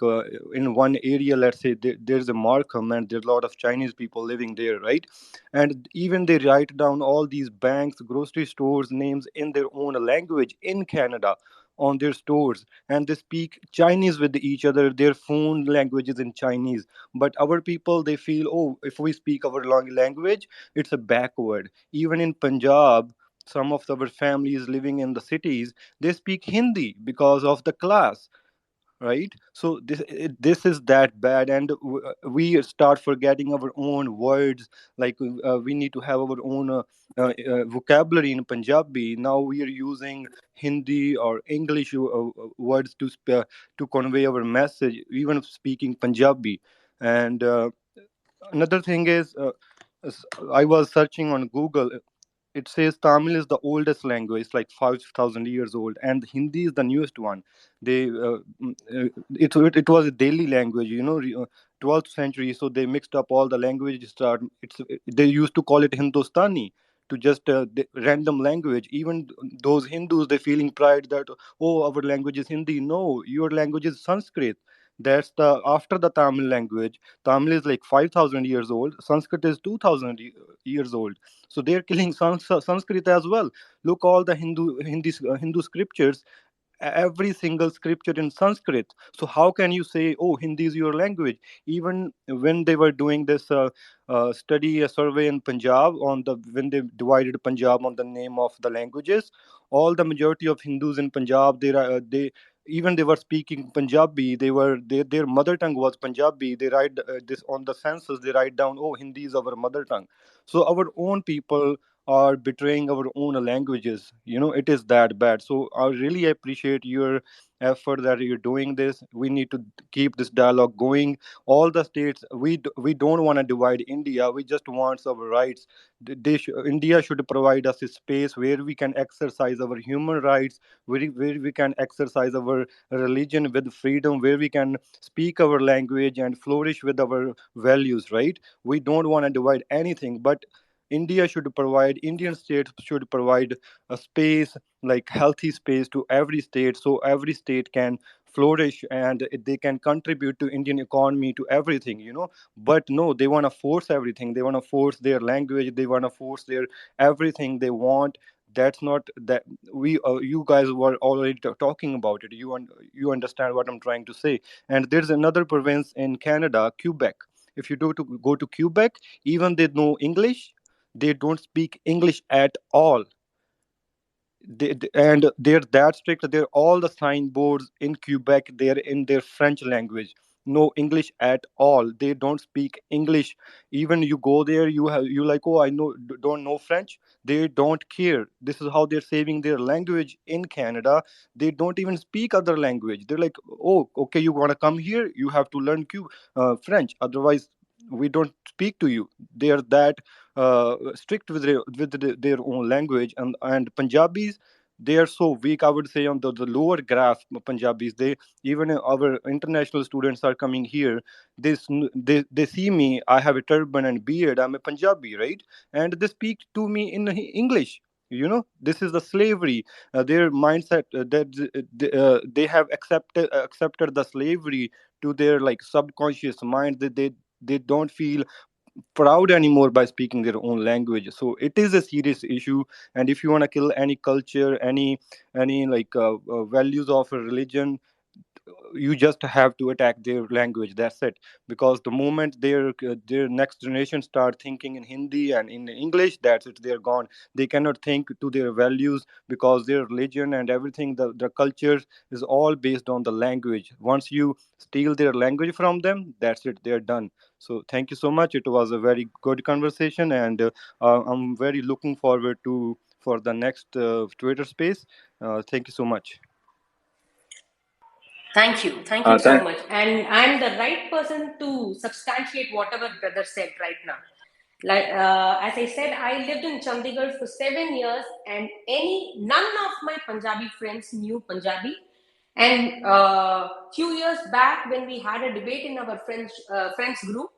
in one area, let's say there's a Markham, and there's a lot of Chinese people living there, right? And even they write down all these banks, grocery stores names in their own language in Canada on their stores, and they speak Chinese with each other. Their phone language is in Chinese, but our people, they feel, oh, if we speak our long language, it's a backward. Even in Punjab, some of our families living in the cities, they speak Hindi because of the class, right? So this is that bad, and we start forgetting our own words. Like we need to have our own vocabulary in Punjabi. Now we are using Hindi or English words to convey our message, even speaking Punjabi. And another thing is, I was searching on Google. It says Tamil is the oldest language, like 5,000 years old, and Hindi is the newest one. They it was a Delhi language, 12th century. So they mixed up all the languages. They used to call it Hindustani, to just random language. Even those Hindus, they feeling pride that, oh, our language is Hindi. No, your language is Sanskrit. That's the after the Tamil language. Tamil is like 5,000 years old. Sanskrit is 2,000 years old. So they're killing Sanskrit as well. Look, all the Hindu scriptures, every single scripture in Sanskrit. So how can you say, oh, Hindi is your language? Even when they were doing this study, a survey in Punjab, when they divided Punjab on the name of the languages, all the majority of Hindus in Punjab, they even they were speaking Punjabi. Their mother tongue was Punjabi. They write this on the census. They write down, oh, Hindi is our mother tongue. So our own people are betraying our own languages. It is that bad. So I really appreciate your effort that you're doing this. We need to keep this dialogue going. All the states, we don't want to divide India. We just want our rights. India should provide us a space where we can exercise our human rights, where we can exercise our religion with freedom, where we can speak our language and flourish with our values, right? We don't want to divide anything, but Indian states should provide a space, like healthy space, to every state, so every state can flourish and they can contribute to Indian economy, to everything. But no, they want to force everything. They want to force their language, they want to force their everything they want. That's not that. You guys were already talking about it. You understand what I'm trying to say. And there's another province in Canada, Quebec. If you go to Quebec, even they know English, they don't speak English at all. And they're that strict. They're all the signboards in Quebec, they're in their French language. No English at all. They don't speak English. Even you go there, you like, oh, I don't know French. They don't care. This is how they're saving their language in Canada. They don't even speak other language. They're like, oh, okay, you want to come here, you have to learn French, otherwise we don't speak to you. They are that strict with their own language. And Punjabis, they are so weak, I would say, on the lower graph. Punjabis, they, even our international students are coming here, they see me, I have a turban and beard, I'm a Punjabi, right? And they speak to me in English. This is the slavery. Their mindset, that they have accepted the slavery to their like subconscious mind, that they don't feel proud anymore by speaking their own language. So it is a serious issue. And if you want to kill any culture, any like values of a religion, you just have to attack their language. That's it. Because the moment their next generation start thinking in Hindi and in English, that's it, they're gone. They cannot think to their values, because their religion and everything, the culture is all based on the language. Once you steal their language from them, that's it, they're done. So thank you so much. It was a very good conversation, and I'm very looking forward to for the next Twitter space. Thank you so much. Thank you. Thank you so much. And I'm the right person to substantiate whatever brother said right now. Like, as I said, I lived in Chandigarh for 7 years, and none of my Punjabi friends knew Punjabi. And few years back, when we had a debate in our friends group,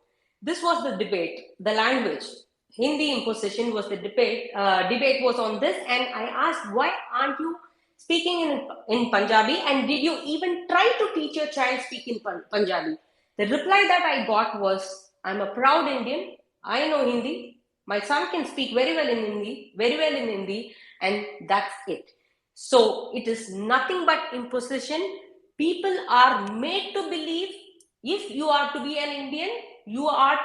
this was the debate, the language. Hindi imposition was the debate. Debate was on this, and I asked, why aren't you speaking in Punjabi, and did you even try to teach your child speak in Punjabi? The reply that I got was, I'm a proud Indian, I know Hindi, my son can speak very well in Hindi, and that's it. So it is nothing but imposition. People are made to believe if you are to be an Indian, you are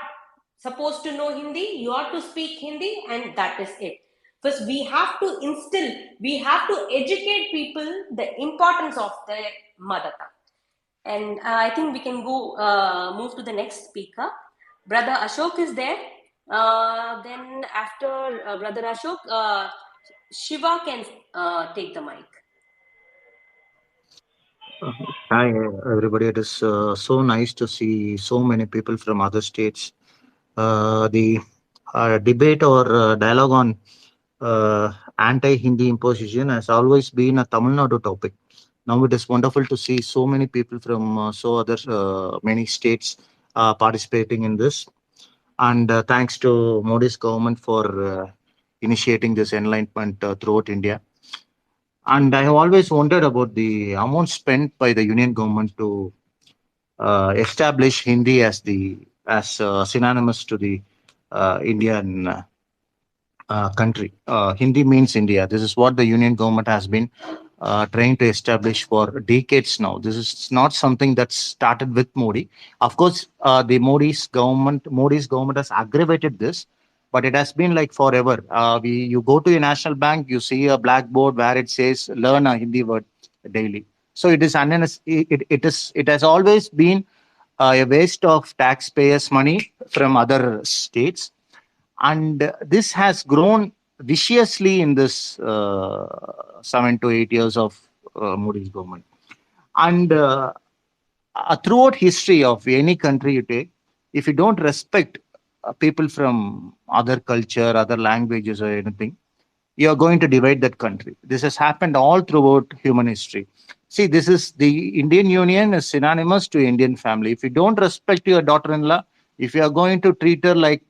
supposed to know Hindi, you are to speak Hindi, and that is it. First, we have to educate people the importance of their mother tongue. And I think we can move to the next speaker. Brother Ashok is there. Then after Brother Ashok, Shiva can take the mic. Hi, everybody. It is so nice to see so many people from other states. The debate or dialogue on anti-Hindi imposition has always been a Tamil Nadu topic. Now it is wonderful to see so many people from many states participating in this. And thanks to Modi's government for initiating this enlightenment throughout India. And I have always wondered about the amount spent by the union government to establish Hindi as synonymous to the Indian country. Hindi means India. This is what the union government has been trying to establish for decades now. This is not something that started with Modi. Of course, Modi's government has aggravated this, but it has been like forever. You go to a national bank, you see a blackboard where it says learn a Hindi word daily. So it has always been a waste of taxpayers' money from other states, and this has grown viciously in this 7 to 8 years of Modi's government. And throughout history of any country you take, if you don't respect people from other culture, other languages or anything, you are going to divide that country. This has happened all throughout human history. See, this is the Indian Union is synonymous to Indian family. If you don't respect your daughter-in-law, if you are going to treat her like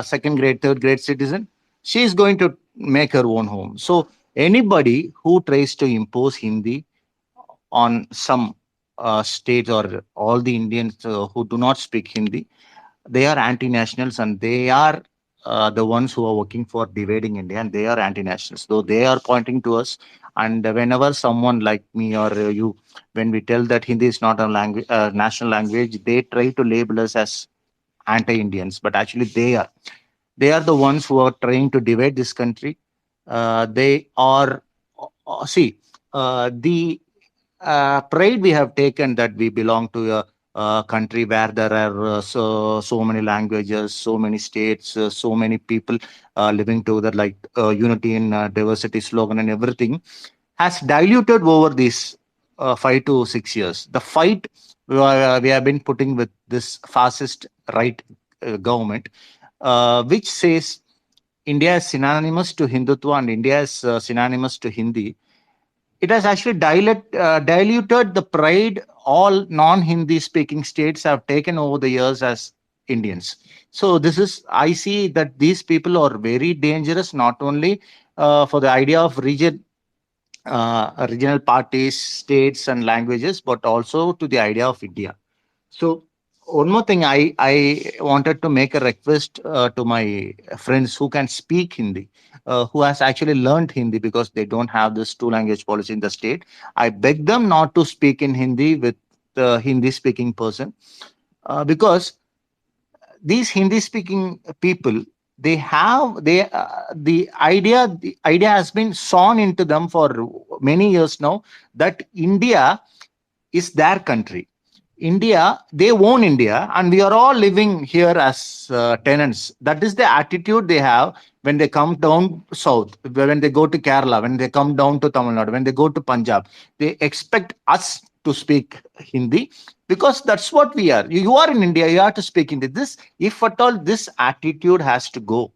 second grade, third grade citizen, she is going to make her own home. So anybody who tries to impose Hindi on some states or all the Indians who do not speak Hindi, they are anti-nationals and they are the ones who are working for dividing India, and they are anti-nationals. Though they are pointing to us, and whenever someone like me or you, when we tell that Hindi is not a language, national language, they try to label us as anti-Indians, but actually they are the ones who are trying to divide this country. They are see the pride we have taken that we belong to a country where there are so many languages, so many states, so many people living together, like unity in diversity slogan and everything has diluted over these 5 to 6 years. The fight we have been putting with this fascist right government, which says India is synonymous to Hindutva and India is synonymous to Hindi. It has actually diluted the pride all non-Hindi speaking states have taken over the years as Indians. So this is, I see that these people are very dangerous, not only for the idea of regional parties, states and languages, but also to the idea of India. So one more thing, I wanted to make a request to my friends who can speak Hindi, who has actually learned Hindi, because they don't have this two language policy in the state. I beg them not to speak in Hindi with the Hindi speaking person, because these Hindi speaking people, the idea has been sown into them for many years now that India is their country. India, they own India, and we are all living here as tenants. That is the attitude they have when they come down south, when they go to Kerala, when they come down to Tamil Nadu, when they go to Punjab. They expect us to speak Hindi because that's what we are. You are in India, you have to speak Hindi. This, if at all this attitude has to go,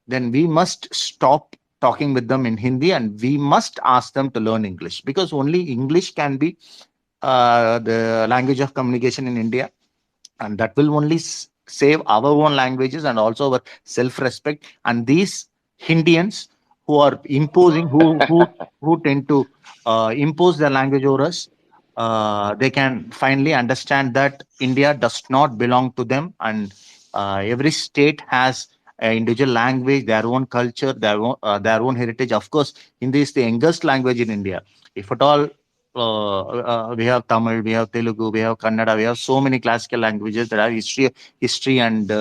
then we must stop talking with them in Hindi and we must ask them to learn English, because only English can be the language of communication in India, and that will only save our own languages and also our self-respect. And these Indians who are imposing, who tend to impose their language over us, they can finally understand that India does not belong to them, and every state has an individual language, their own culture, their own heritage. Of course, Hindi is the youngest language in India. If at all we have Tamil, we have Telugu, we have Kannada, we have so many classical languages that have history and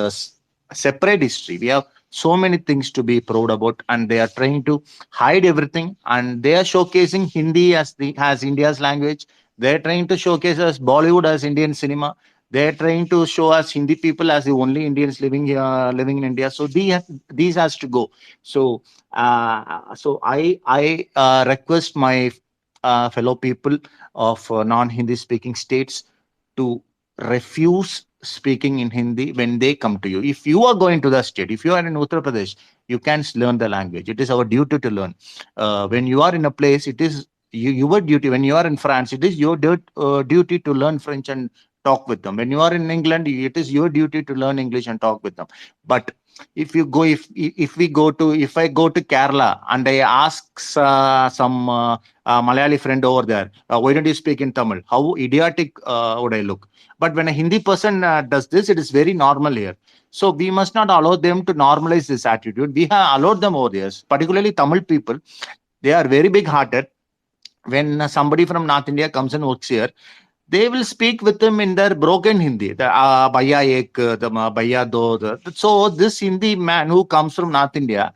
separate history. We have so many things to be proud about, and they are trying to hide everything, and they are showcasing Hindi as India's language. They are trying to showcase us Bollywood as Indian cinema. They are trying to show us Hindi people as the only Indians living in India. So these has to go. So I request my fellow people of non-Hindi speaking states to refuse speaking in Hindi when they come to you. If you are going to the state, if you are in Uttar Pradesh, you can learn the language. It is our duty to learn. When you are in a place, it is your duty. When you are in France, it is your duty to learn French and talk with them. When you are in England, it is your duty to learn English and talk with them. But if you go, if I go to Kerala and I ask some Malayali friend over there, why don't you speak in Tamil? How idiotic would I look? But when a Hindi person does this, it is very normal here. So we must not allow them to normalize this attitude. We have allowed them over there, particularly Tamil people. They are very big-hearted. When somebody from North India comes and works here, they will speak with them in their broken Hindi. The Bhaiya ek, the Bhaiya do. So this Hindi man who comes from North India,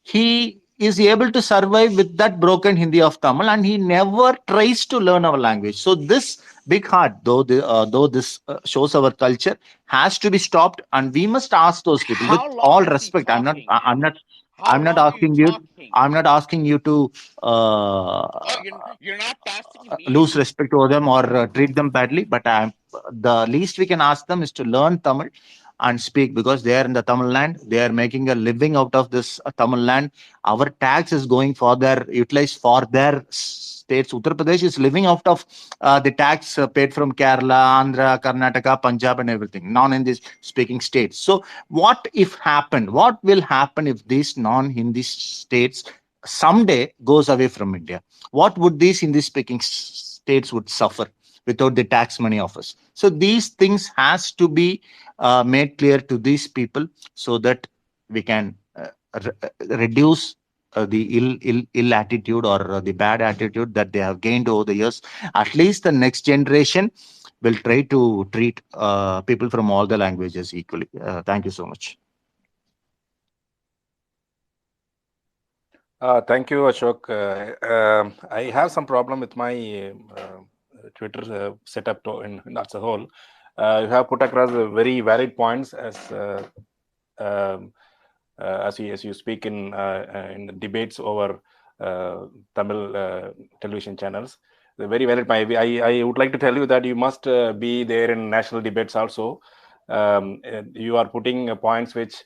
he is able to survive with that broken Hindi of Tamil, and he never tries to learn our language. So this big heart, though this shows our culture, has to be stopped, and we must ask those people with all respect. I'm not I'm not asking you. I'm not asking you to You're not asking me. lose respect to them or treat them badly. But the least we can ask them is to learn Tamil and speak, because they are in the Tamil land. They are making a living out of this Tamil land. Our tax is going for their utilized for their states. Uttar Pradesh is living out of the tax paid from Kerala, Andhra, Karnataka, Punjab, and everything. Non-Hindi speaking states. So what if happened? What will happen if these non-Hindi states someday goes away from India? What would these Hindi speaking states would suffer without the tax money of us? So these things has to be made clear to these people, so that we can reduce the ill attitude or the bad attitude that they have gained over the years. At least the next generation will try to treat people from all the languages equally. Thank you so much. Thank you, Ashok. I have some problem with my Twitter setup as a whole. You have put across very valid points as you speak in the debates over Tamil television channels. They're very valid. I would like to tell you that you must be there in national debates also. You are putting points which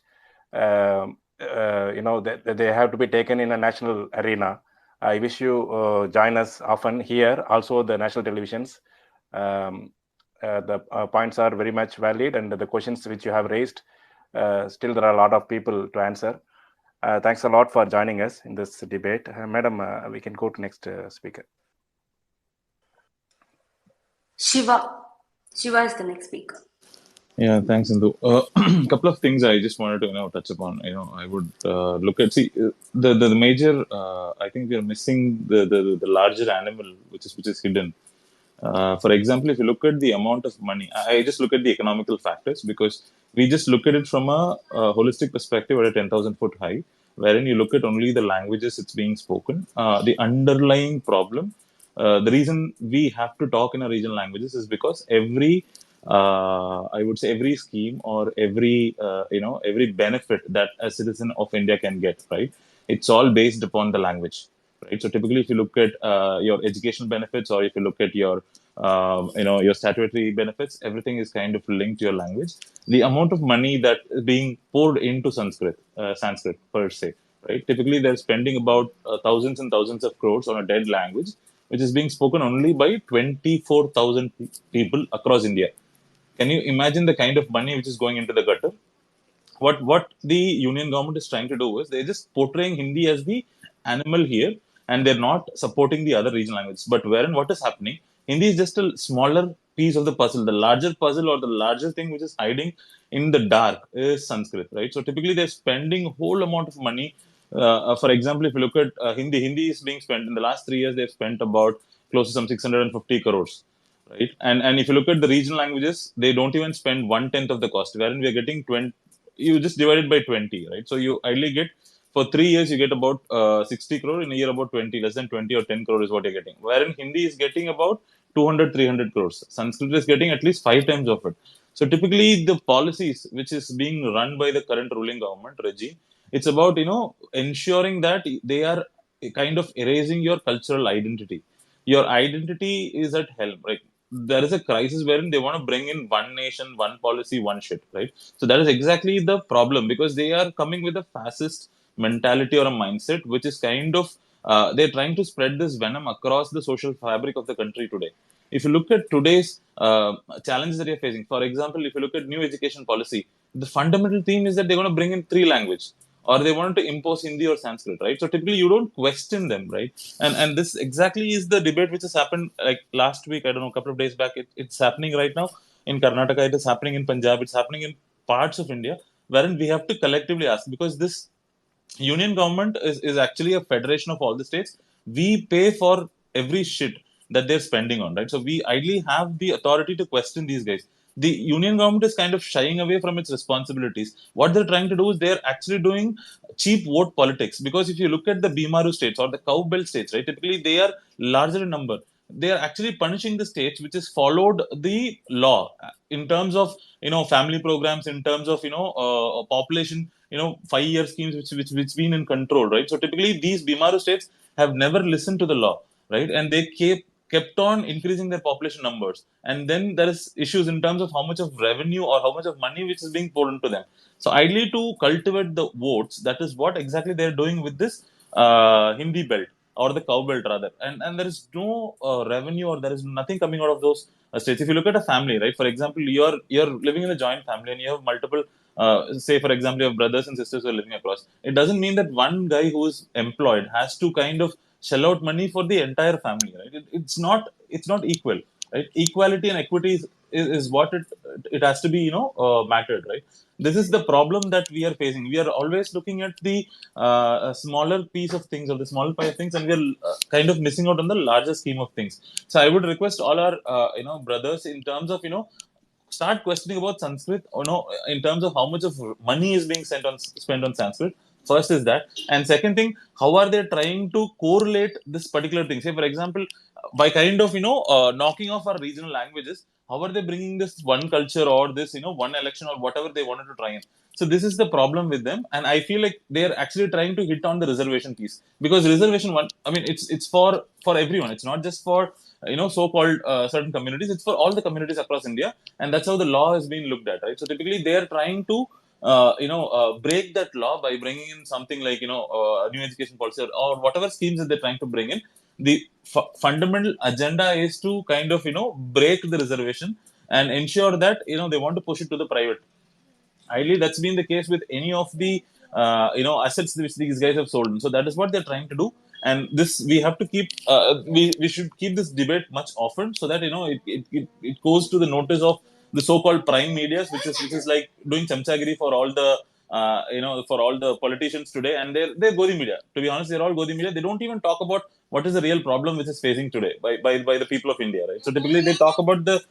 that they have to be taken in a national arena. I wish you join us often here, also the national televisions. The points are very much valid, and the questions which you have raised, still there are a lot of people to answer. Thanks a lot for joining us in this debate. Madam, we can go to next speaker. Shiva is the next speaker. Yeah, thanks, Indu. Couple of things I just wanted to touch upon. I would look at the major. I think we are missing the larger animal which is hidden. For example, if you look at the amount of money, I just look at the economical factors, because we just look at it from a holistic perspective at a 10,000-foot high, wherein you look at only the languages it's being spoken. The underlying problem, the reason we have to talk in our regional languages is because I would say every scheme or every benefit that a citizen of India can get, right? It's all based upon the language, right? So typically, if you look at your educational benefits, or if you look at your your statutory benefits, everything is kind of linked to your language. The amount of money that is being poured into Sanskrit per se, right? Typically, they're spending about thousands and thousands of crores on a dead language, which is being spoken only by 24,000 people across India. Can you imagine the kind of money which is going into the gutter? What the union government is trying to do is they're just portraying Hindi as the animal here, and they're not supporting the other regional languages. But wherein what is happening, Hindi is just a smaller piece of the puzzle. The larger puzzle, or the larger thing which is hiding in the dark, is Sanskrit, right? So typically they're spending a whole amount of money. For example, if you look at Hindi is being spent in the last 3 years. They've spent about close to some 650 crores. Right, and if you look at the regional languages, they don't even spend 1/10 of the cost. Wherein we are getting 20, you just divide it by 20, right? So you ideally get, for 3 years you get about 60 crore, in a year about 20, less than 20 or 10 crore is what you're getting. Wherein Hindi is getting about 200, 300 crores. Sanskrit is getting at least 5 times of it. So typically the policies which is being run by the current ruling government regime, it's about ensuring that they are kind of erasing your cultural identity. Your identity is at helm, right? There is a crisis wherein they want to bring in one nation, one policy, one shit, right? So that is exactly the problem, because they are coming with a fascist mentality or a mindset, which is kind of they're trying to spread this venom across the social fabric of the country today. If you look at today's challenges that you're facing, for example, if you look at new education policy, the fundamental theme is that they're going to bring in 3 languages, or they want to impose Hindi or Sanskrit, right? So typically you don't question them, right? And this exactly is the debate which has happened like last week, I don't know, a couple of days back. It's happening right now in Karnataka, it is happening in Punjab, it's happening in parts of India, wherein we have to collectively ask, because this union government is actually a federation of all the states. We pay for every shit that they're spending on, right? So we ideally have the authority to question these guys. The union government is kind of shying away from its responsibilities. What they're trying to do is they're actually doing cheap vote politics. Because if you look at the Bimaru states or the Cow Belt states, right, typically they are larger in number. They are actually punishing the states which has followed the law in terms of family programs, in terms of population 5-year schemes which been in control, right? So typically these Bimaru states have never listened to the law, right? And they kept on increasing their population numbers, and then there is issues in terms of how much of revenue or how much of money which is being poured into them. So ideally, to cultivate the votes, that is what exactly they're doing with this Hindi belt, or the cow belt rather, and there is no revenue, or there is nothing coming out of those states. If you look at a family, right, for example, you're living in a joint family and you have multiple, say for example, you have brothers and sisters who are living across. It doesn't mean that one guy who is employed has to kind of shell out money for the entire family, right? It's not equal, right? Equality and equity is what it has to be, mattered, right? This is the problem that we are facing. We are always looking at the a smaller piece of things, or the smaller pie of things, and we're kind of missing out on the larger scheme of things. So I would request all our brothers, in terms of start questioning about Sanskrit, in terms of how much of money is being spent on Sanskrit. First is that, and second thing, how are they trying to correlate this particular thing? Say for example, by kind of knocking off our regional languages, how are they bringing this one culture, or this one election, or whatever they wanted to try in? So this is the problem with them, and I feel like they're actually trying to hit on the reservation piece, because reservation one, I mean, it's for everyone. It's not just for so-called certain communities. It's for all the communities across India, and that's how the law has been looked at, right? So typically they are trying to break that law by bringing in something like new education policy, or whatever schemes that they're trying to bring in. The fundamental agenda is to kind of break the reservation and ensure that they want to push it to the private. Ideally, that's been the case with any of the assets which these guys have sold. So that is what they're trying to do, and this we have to keep. We should keep this debate much often, so that it goes to the notice of the so-called prime media, which is like doing chamchagiri for all the for all the politicians today, and they're Godi media. To be honest, they're all Godi media. They don't even talk about what is the real problem which is facing today by the people of India, right? So typically they talk about the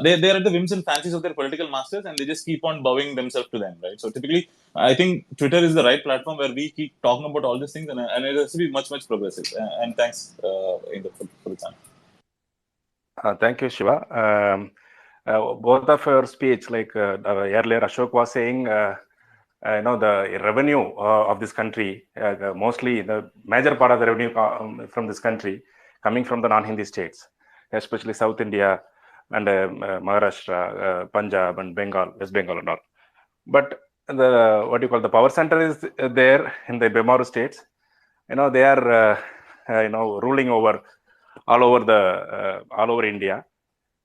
they're at the whims and fancies of their political masters, and they just keep on bowing themselves to them, right? So typically, I think Twitter is the right platform where we keep talking about all these things, and it has to be much progressive. And thanks, for the time. Thank you, Shiva. Both of your speech, like earlier Ashok was saying, the revenue of this country, mostly the major part of the revenue from this country coming from the non-Hindi states, especially South India and Maharashtra, Punjab and Bengal, West Bengal and all. But the power center is there in the Bimaru states. They are ruling over all over India.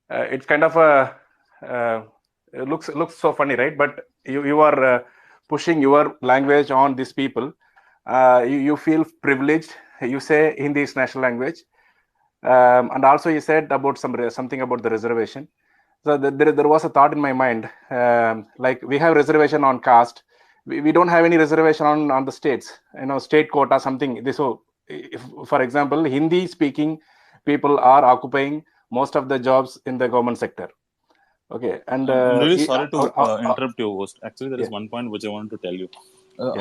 It's kind of it looks so funny, right? But you are pushing your language on these people. You feel privileged. You say Hindi is national language, and also you said about something about the reservation. So there was a thought in my mind, like we have reservation on caste. We don't have any reservation on the states, state quota, something. So if, for example, Hindi speaking people are occupying most of the jobs in the government sector. Okay, and I'm really sorry to interrupt you, host. Actually, there is one point which I wanted to tell you.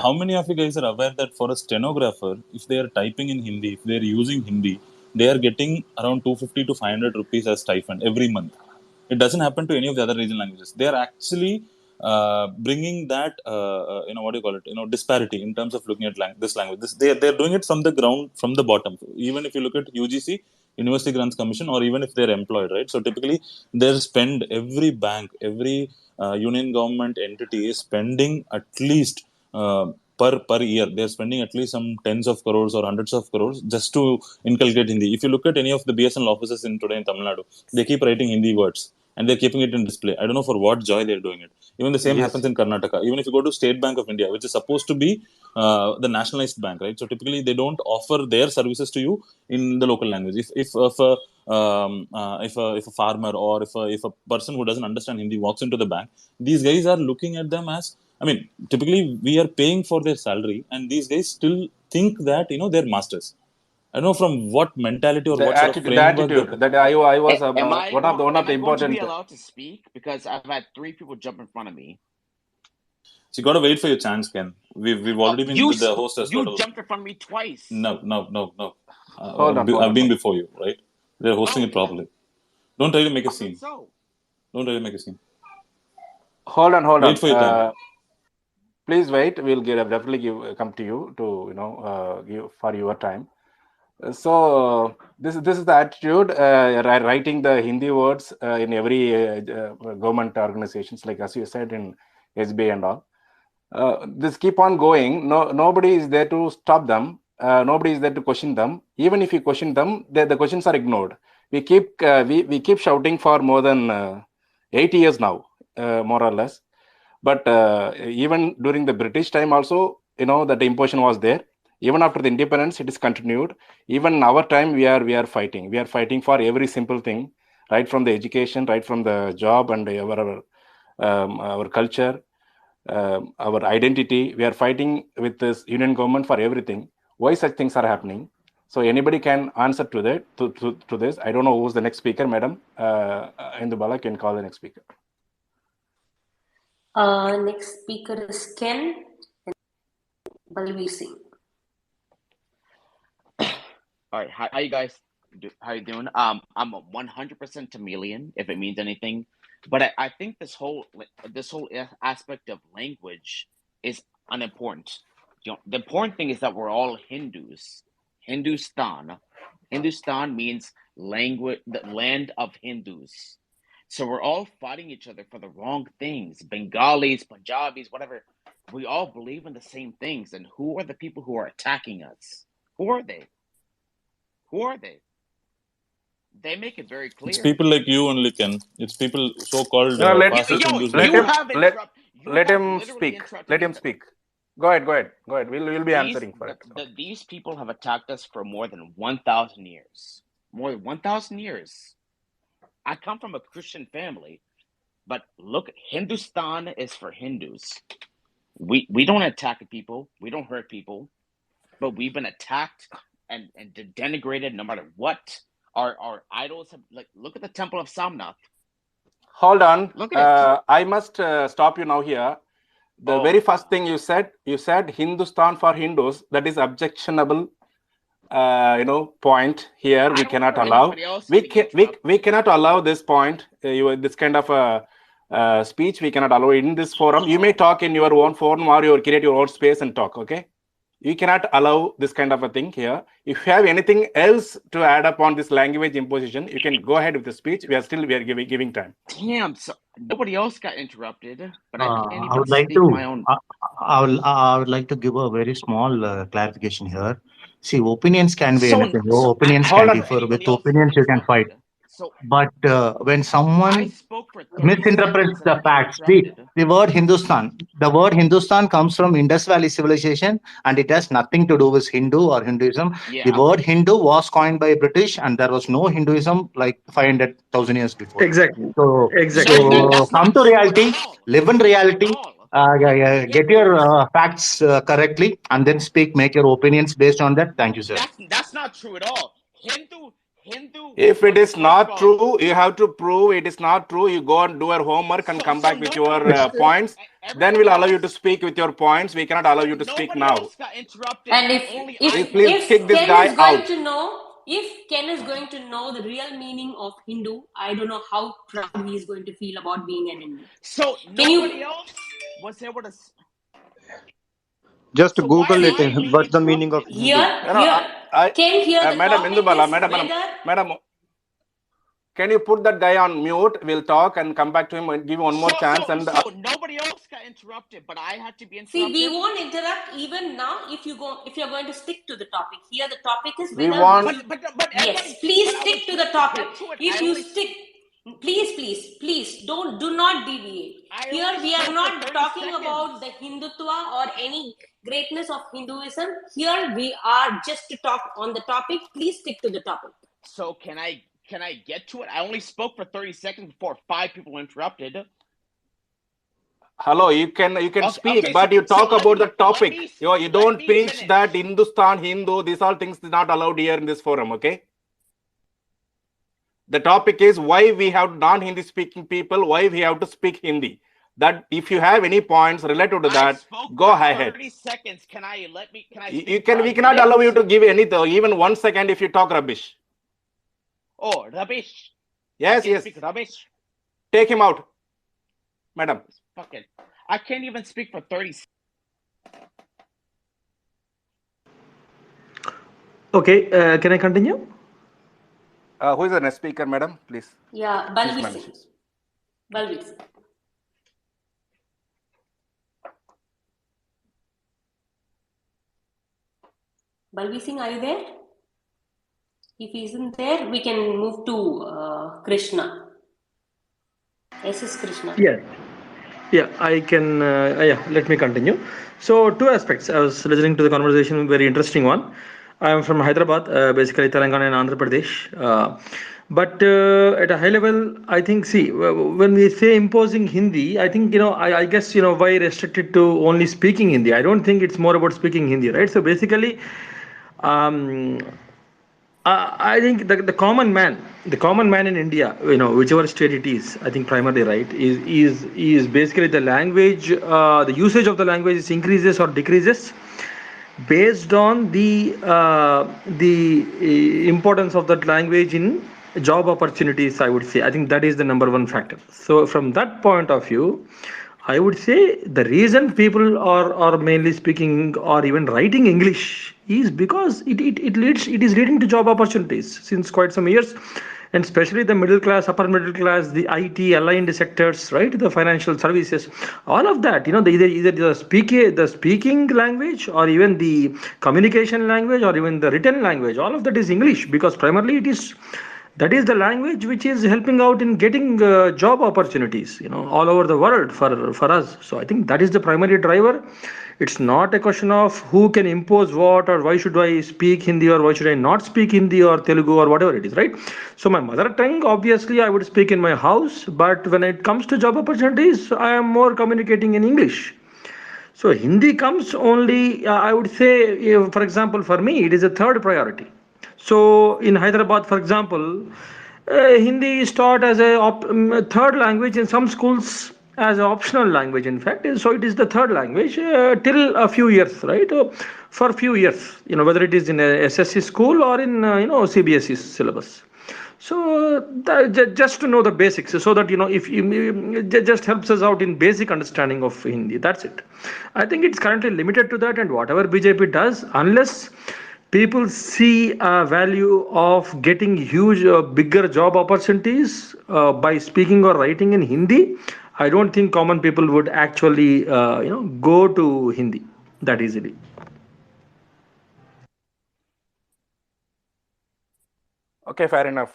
How many of you guys are aware that for a stenographer, if they are typing in Hindi, if they are using Hindi, they are getting around 250 to 500 rupees as stipend every month? It doesn't happen to any of the other regional languages. They are actually bringing that disparity in terms of looking at this language. They're doing it from the ground, from the bottom. Even if you look at UGC, University Grants Commission, or even if they're employed, right? So typically they spend, every bank, every union government entity is spending at least per year, they're spending at least some tens of crores or hundreds of crores just to inculcate Hindi. If you look at any of the BSNL offices today in Tamil Nadu, they keep writing Hindi words and they're keeping it in display. I don't know for what joy they're doing it. Even the same happens in Karnataka. Even if you go to State Bank of India, which is supposed to be the nationalized bank, right? So typically they don't offer their services to you in the local language. If a farmer, or if a person who doesn't understand Hindi walks into the bank, these guys are looking at them as, I mean, typically we are paying for their salary, and these guys still think that they're masters. I don't know from what mentality or what sort of framework that I was one of the important. Am I going to be allowed to speak? Because I've had 3 people jump in front of me. So you got to wait for your chance, Ken. We've already been with the host as well. You jumped in front of me twice. No. Hold on. I've been before you, right? They're hosting it properly. Don't try to make a scene. Don't try to make a scene. Hold on. Wait for your time. Please wait. We'll definitely come to you to give for your time. So this is the attitude. Writing the Hindi words in every government organizations, like as you said in SBI and all. This keep on going. Nobody is there to stop them. Nobody is there to question them. Even if you question them, the questions are ignored. We keep shouting for more than 8 years now, more or less. But even during the British time also, that the imposition was there. Even after the independence, it is continued. Even in our time, we are fighting. We are fighting for every simple thing, right from the education, right from the job and our culture, our identity. We are fighting with this union government for everything. Why such things are happening? So anybody can answer to that to this. I don't know who's the next speaker, madam. Indubala can call the next speaker. Next speaker is Ken and Balveer Singh. All right, how you guys? How you doing? I'm 100% Tamilian, if it means anything. But I think this whole aspect of language is unimportant. The important thing is that we're all Hindus. Hindustan means language, the land of Hindus. So we're all fighting each other for the wrong things. Bengalis, Punjabis, whatever. We all believe in the same things. And who are the people who are attacking us? Who are they? Who are they? They make it very clear. It's people like you only, Ken. It's people so-called fascist Hindus. Let him speak. Let him speak. Go ahead. We'll be answering for it. These people have attacked us for more than 1,000 years. More than 1,000 years. I come from a Christian family, but look, Hindustan is for Hindus. We don't attack people. We don't hurt people, but we've been attacked and denigrated no matter what. Our idols have, like, look at the temple of Somnath. Hold on. Look at it. I must stop you now here. The very first thing you said Hindustan for Hindus. That is objectionable. Point here. We cannot allow. We cannot allow this point. This kind of speech we cannot allow in this forum. You may talk in your own forum or you create your own space and talk. Okay. You cannot allow this kind of a thing here. If you have anything else to add up on this language imposition, you can go ahead with the speech. We are giving time. Damn, so nobody else got interrupted, but I can't even I would like speak to. my own. I would like to give a very small clarification here. See, opinions can be anything. Opinions can differ. With opinions, you can fight. But when someone misinterprets the facts, the word Hindustan comes from Indus Valley civilization, and it has nothing to do with Hindu or Hinduism. The word Hindu was coined by British, and there was no Hinduism like 500,000 years before. Exactly. So come to reality, live in reality. Get your facts correctly, and then speak. Make your opinions based on that. Thank you, sir. That's not true at all. Hindu. If it is not true, you have to prove it is not true. You go and do your homework and come back with your points. Then we'll allow you to speak with your points. We cannot allow you to speak now. And if kick this guy out. If Ken is going to know the real meaning of Hindu, I don't know how proud he is going to feel about being an Hindu. So nobody else was able to. Just Google it. What's the meaning of Hindu? Madam Indubala, Madam, can you put that guy on mute? We'll talk and come back to him and give him one more chance. So nobody else got interrupted, but I had to be interrupted. See, we won't interrupt even now if you're going to stick to the topic. Here, the topic is yes. Please stick to the topic. If you stick. Please do not deviate. Here we are not talking about the Hindutva or any greatness of Hinduism. Here we are just to talk on the topic. Please stick to the topic. So can I get to it? I only spoke for 30 seconds before 5 people interrupted. Hello, you can speak, but you talk about the topic. You don't preach that Hindustan, Hindu, these all things are not allowed here in this forum, okay? The topic is why we have non-Hindi speaking people, why we have to speak Hindi. That if you have any points related to that, go ahead. 30 seconds. Can I we cannot allow you to give anything, even 1 second if you talk rubbish. Oh, rubbish. Yes. Rubbish. Take him out. Madam. Fuck it. I can't even speak for 30 seconds. Okay, can I continue? Who is the next speaker, madam? Please. Yeah, Please, Balveer madam. Singh. Balveer Singh. Balveer Singh, are you there? If he isn't there, we can move to Krishna. S.S. Krishna. Yeah, I can. Let me continue. So, two aspects. I was listening to the conversation, very interesting one. I am from Hyderabad, basically Telangana and Andhra Pradesh. But at a high level, I think, see, when we say imposing Hindi, I think, I guess, why restricted to only speaking Hindi? I don't think it's more about speaking Hindi, right? So, basically, um, I think the common man in India, whichever state it is, I think primarily right, is basically the language, the usage of the language is increases or decreases based on the importance of that language in job opportunities. I would say, I think that is the number one factor. So from that point of view, I would say the reason people are mainly speaking or even writing English is because it is leading to job opportunities since quite some years, and especially the middle class, upper middle class, the IT aligned sectors, right, the financial services, all of that, either the speaking language or even the communication language or even the written language, all of that is English, because primarily that is the language which is helping out in getting job opportunities, all over the world for us. So I think that is the primary driver. It's not a question of who can impose what, or why should I speak Hindi or why should I not speak Hindi or Telugu or whatever it is, right? So my mother tongue, obviously, I would speak in my house, but when it comes to job opportunities, I am more communicating in English. So Hindi comes only, I would say, for example, for me, it is a third priority. So in Hyderabad, for example, Hindi is taught as a third language in some schools, as an optional language. In fact, so it is the third language till a few years, right? For a few years, whether it is in a SSC school or in CBSE syllabus. So just to know the basics, so that if it just helps us out in basic understanding of Hindi. That's it. I think it's currently limited to that, and whatever BJP does, unless people see a value of getting huge, bigger job opportunities by speaking or writing in Hindi, I don't think common people would actually, go to Hindi that easily. Okay, fair enough,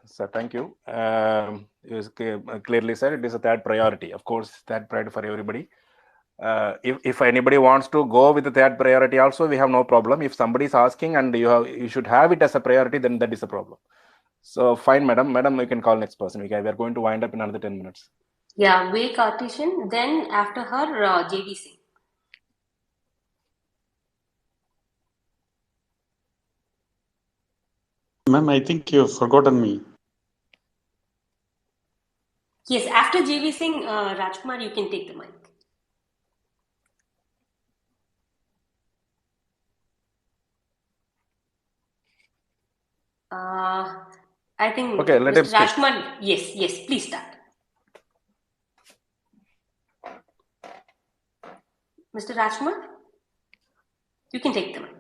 sir. Thank you. You clearly said it is a third priority. Of course, third priority for everybody. If anybody wants to go with the third priority also, we have no problem. If somebody is asking and you should have it as a priority, then that is a problem. So fine, madam, you can call next person. We are going to wind up in another 10 minutes. Yeah, Way Cartesian. Then after her, JV Singh. Ma'am, I think you've forgotten me. Yes, after JV Singh, Rajkumar, you can take the mic. I think okay, let him Mr. Rajkumar, yes, please start. Mr. Rajkumar, you can take the mic.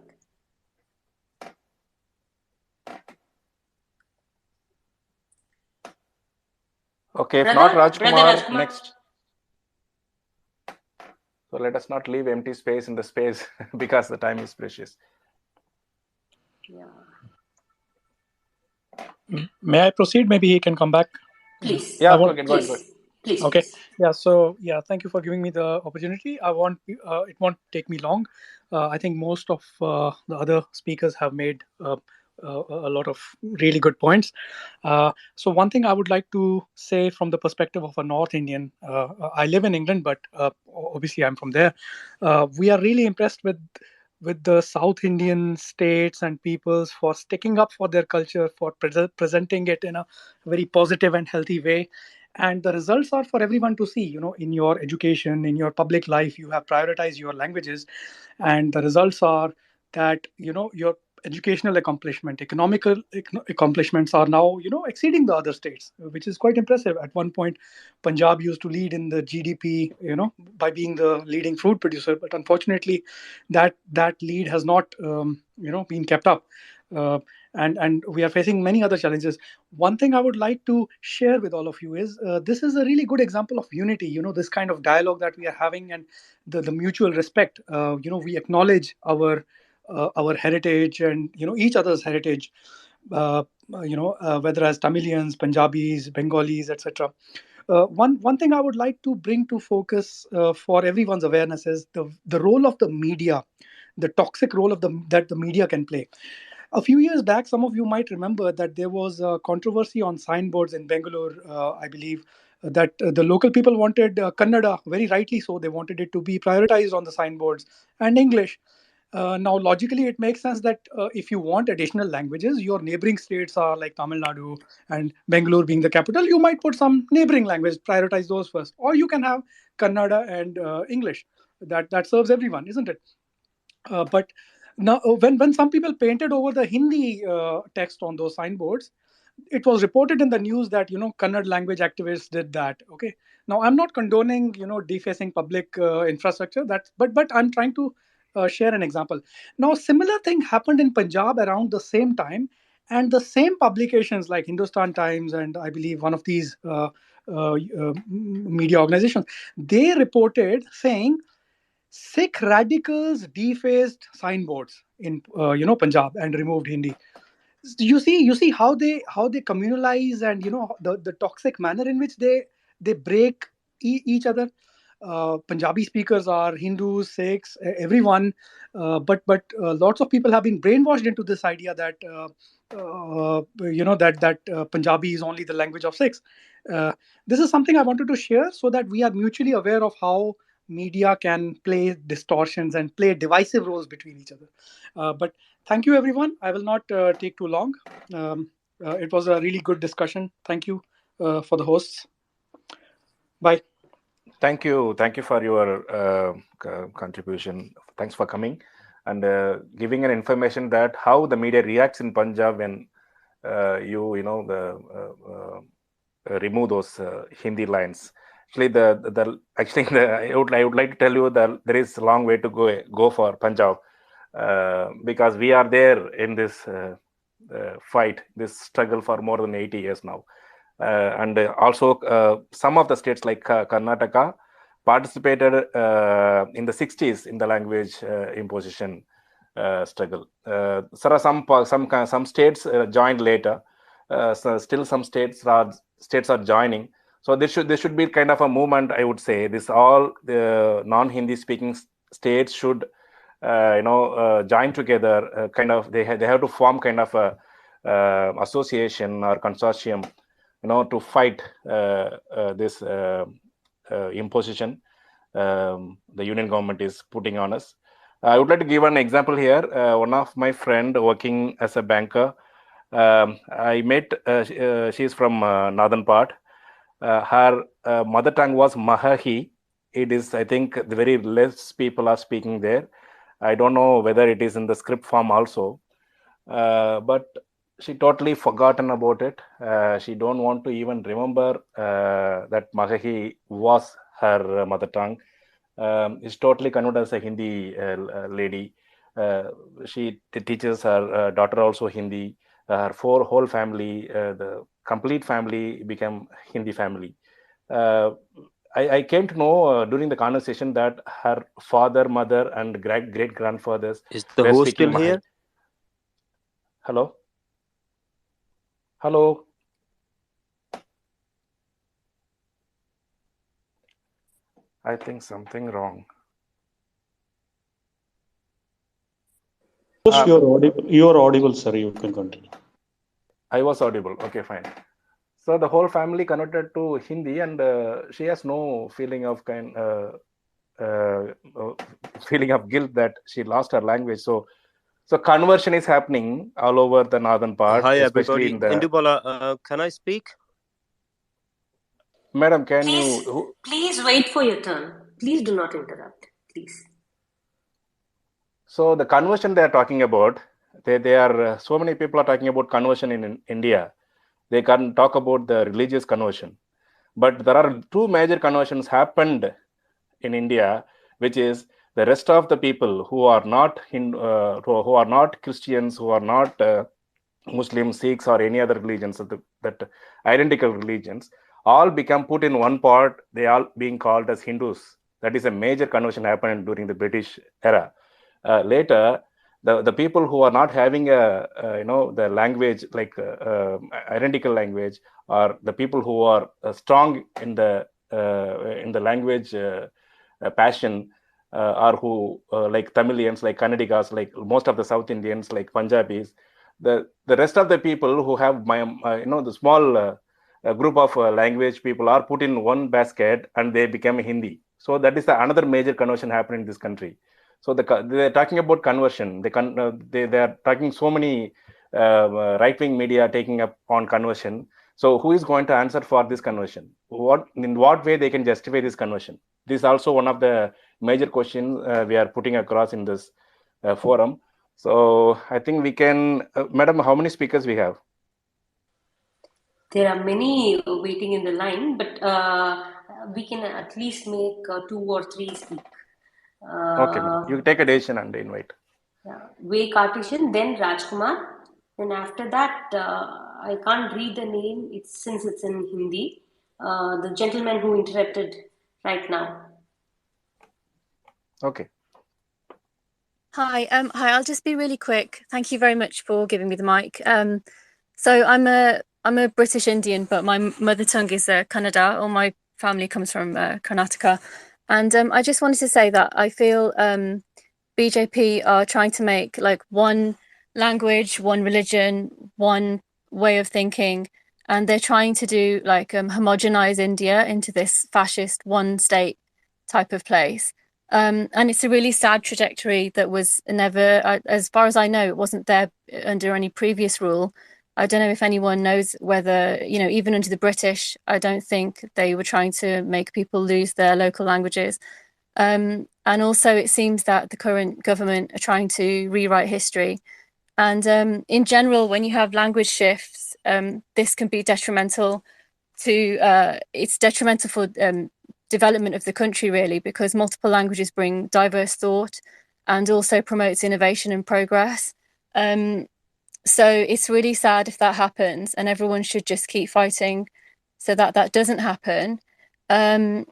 Okay, if not Rajkumar, next. So let us not leave empty space in the space because the time is precious. Yeah. May I proceed? Maybe he can come back. Please. Yeah, go ahead. Please. Okay. Please. Yeah. So yeah, thank you for giving me the opportunity. It won't take me long. I think most of the other speakers have made a lot of really good points. So one thing I would like to say from the perspective of a North Indian, I live in England, but obviously I'm from there. We are really impressed with the South Indian states and peoples for sticking up for their culture, for presenting it in a very positive and healthy way. And the results are for everyone to see. In your education, in your public life, you have prioritized your languages, and the results are that your educational accomplishment, economical accomplishments are now, exceeding the other states, which is quite impressive. At one point, Punjab used to lead in the GDP, by being the leading fruit producer, but unfortunately, that lead has not, been kept up. And we are facing many other challenges. One thing I would like to share with all of you is this is a really good example of unity. This kind of dialogue that we are having, and the mutual respect. We acknowledge our heritage and each other's heritage. Whether as Tamilians, Punjabis, Bengalis, etc. One thing I would like to bring to focus for everyone's awareness is the role of the media, the toxic role that the media can play. A few years back, some of you might remember that there was a controversy on signboards in Bangalore, I believe, that the local people wanted Kannada, very rightly so. They wanted it to be prioritized on the signboards, and English. Now, logically, it makes sense that if you want additional languages, your neighboring states are like Tamil Nadu and Bangalore being the capital, you might put some neighboring language, prioritize those first. Or you can have Kannada and English. That serves everyone, isn't it? But now, when some people painted over the Hindi text on those signboards, it was reported in the news that Kannada language activists did that. Okay, now I'm not condoning defacing public infrastructure. But I'm trying to share an example. Now, similar thing happened in Punjab around the same time, and the same publications like Hindustan Times and I believe one of these media organizations, they reported saying Sikh radicals defaced signboards in Punjab and removed Hindi. You see how they communalize, and the toxic manner in which they break each other. Punjabi speakers are Hindus, Sikhs, everyone, but lots of people have been brainwashed into this idea that Punjabi is only the language of Sikhs. This is something I wanted to share so that we are mutually aware of how media can play distortions and play divisive roles between each other. But thank you, everyone. I will not take too long. It was a really good discussion. Thank you for the hosts. Bye. Thank you for your contribution. Thanks for coming and giving an information that how the media reacts in Punjab when remove those Hindi lines. Actually, I would like to tell you that there is a long way to go for Punjab because we are there in this fight, this struggle for more than 80 years now. And also some of the states like Karnataka participated in the 60s in the language imposition struggle. There are some states joined later. So still some states are joining. So there should be kind of a movement, I would say. This all the non-Hindi speaking states should join together. Kind of they have to form kind of a association or consortium, to fight this imposition the union government is putting on us. I would like to give an example here. One of my friend working as a banker, I met, she is from northern part. Her mother tongue was Mahahi. It is, I think, the very less people are speaking there. I don't know whether it is in the script form also, but she totally forgotten about it. She don't want to even remember that Mahahi was her mother tongue. Is totally converted as a Hindi lady. She teaches her daughter also Hindi. Her whole family, the complete family became Hindi family. I came to know during the conversation that her father, mother, and great grandfathers is the were host speaking still here? Hello. I think something wrong. You are audible, sir. You can continue. I was audible. Okay, fine. So the whole family converted to Hindi, and she has no feeling of feeling of guilt that she lost her language. So conversion is happening all over the northern part. Hi, especially everybody. in the Indubala, can I speak? Madam, can Please wait for your turn. Please do not interrupt. Please. So the conversion they are talking about, They are so many people are talking about conversion in India. They can talk about the religious conversion, but there are two major conversions happened in India, which is the rest of the people who are not who are not Christians, who are not Muslims, Sikhs, or any other religions, that identical religions, all become put in one part. They all being called as Hindus. That is a major conversion happened during the British era. Later, the people who are not having the language like identical language, or the people who are strong in the language passion, or who like Tamilians, like Kannadigas, like most of the South Indians, like Punjabis, the rest of the people who have the small group of language people are put in one basket and they become Hindi. So that is another major conversion happening in this country. So they're talking about conversion. They are talking so many right-wing media taking up on conversion. So who is going to answer for this conversion? In what way they can justify this conversion? This is also one of the major questions we are putting across in this forum. So I think we can, Madam, how many speakers we have? There are many waiting in the line, but we can at least make 2 or 3 speak. Okay, madam. You take a decision and invite. Yeah. Way Cartesian, then Rajkumar. Then after that, I can't read the name. Since it's in Hindi. The gentleman who interrupted right now. Okay. Hi. Hi. I'll just be really quick. Thank you very much for giving me the mic. So I'm a British Indian, but my mother tongue is Kannada. All my family comes from Karnataka, and I just wanted to say that I feel BJP are trying to make like one language, one religion, one way of thinking, and they're trying to do like homogenize India into this fascist one state type of place. And it's a really sad trajectory that was never, as far as I know, it wasn't there under any previous rule. I don't know if anyone knows whether, even under the British, I don't think they were trying to make people lose their local languages. And also it seems that the current government are trying to rewrite history. And in general, when you have language shifts, this can be detrimental to, it's detrimental for development of the country, really, because multiple languages bring diverse thought and also promotes innovation and progress. So it's really sad if that happens, and everyone should just keep fighting so that that doesn't happen. And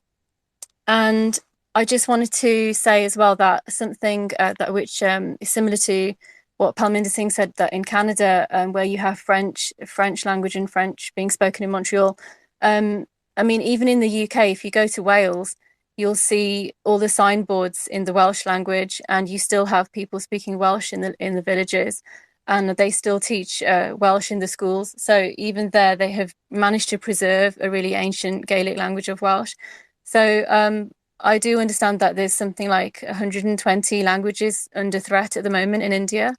I just wanted to say as well that something that which is similar to what Parminder Singh said, that in Canada, where you have French language and French being spoken in Montreal, I mean, even in the UK, if you go to Wales, you'll see all the signboards in the Welsh language, and you still have people speaking Welsh in the villages, and they still teach Welsh in the schools. So even there, they have managed to preserve a really ancient Gaelic language of Welsh. So I do understand that there's something like 120 languages under threat at the moment in India,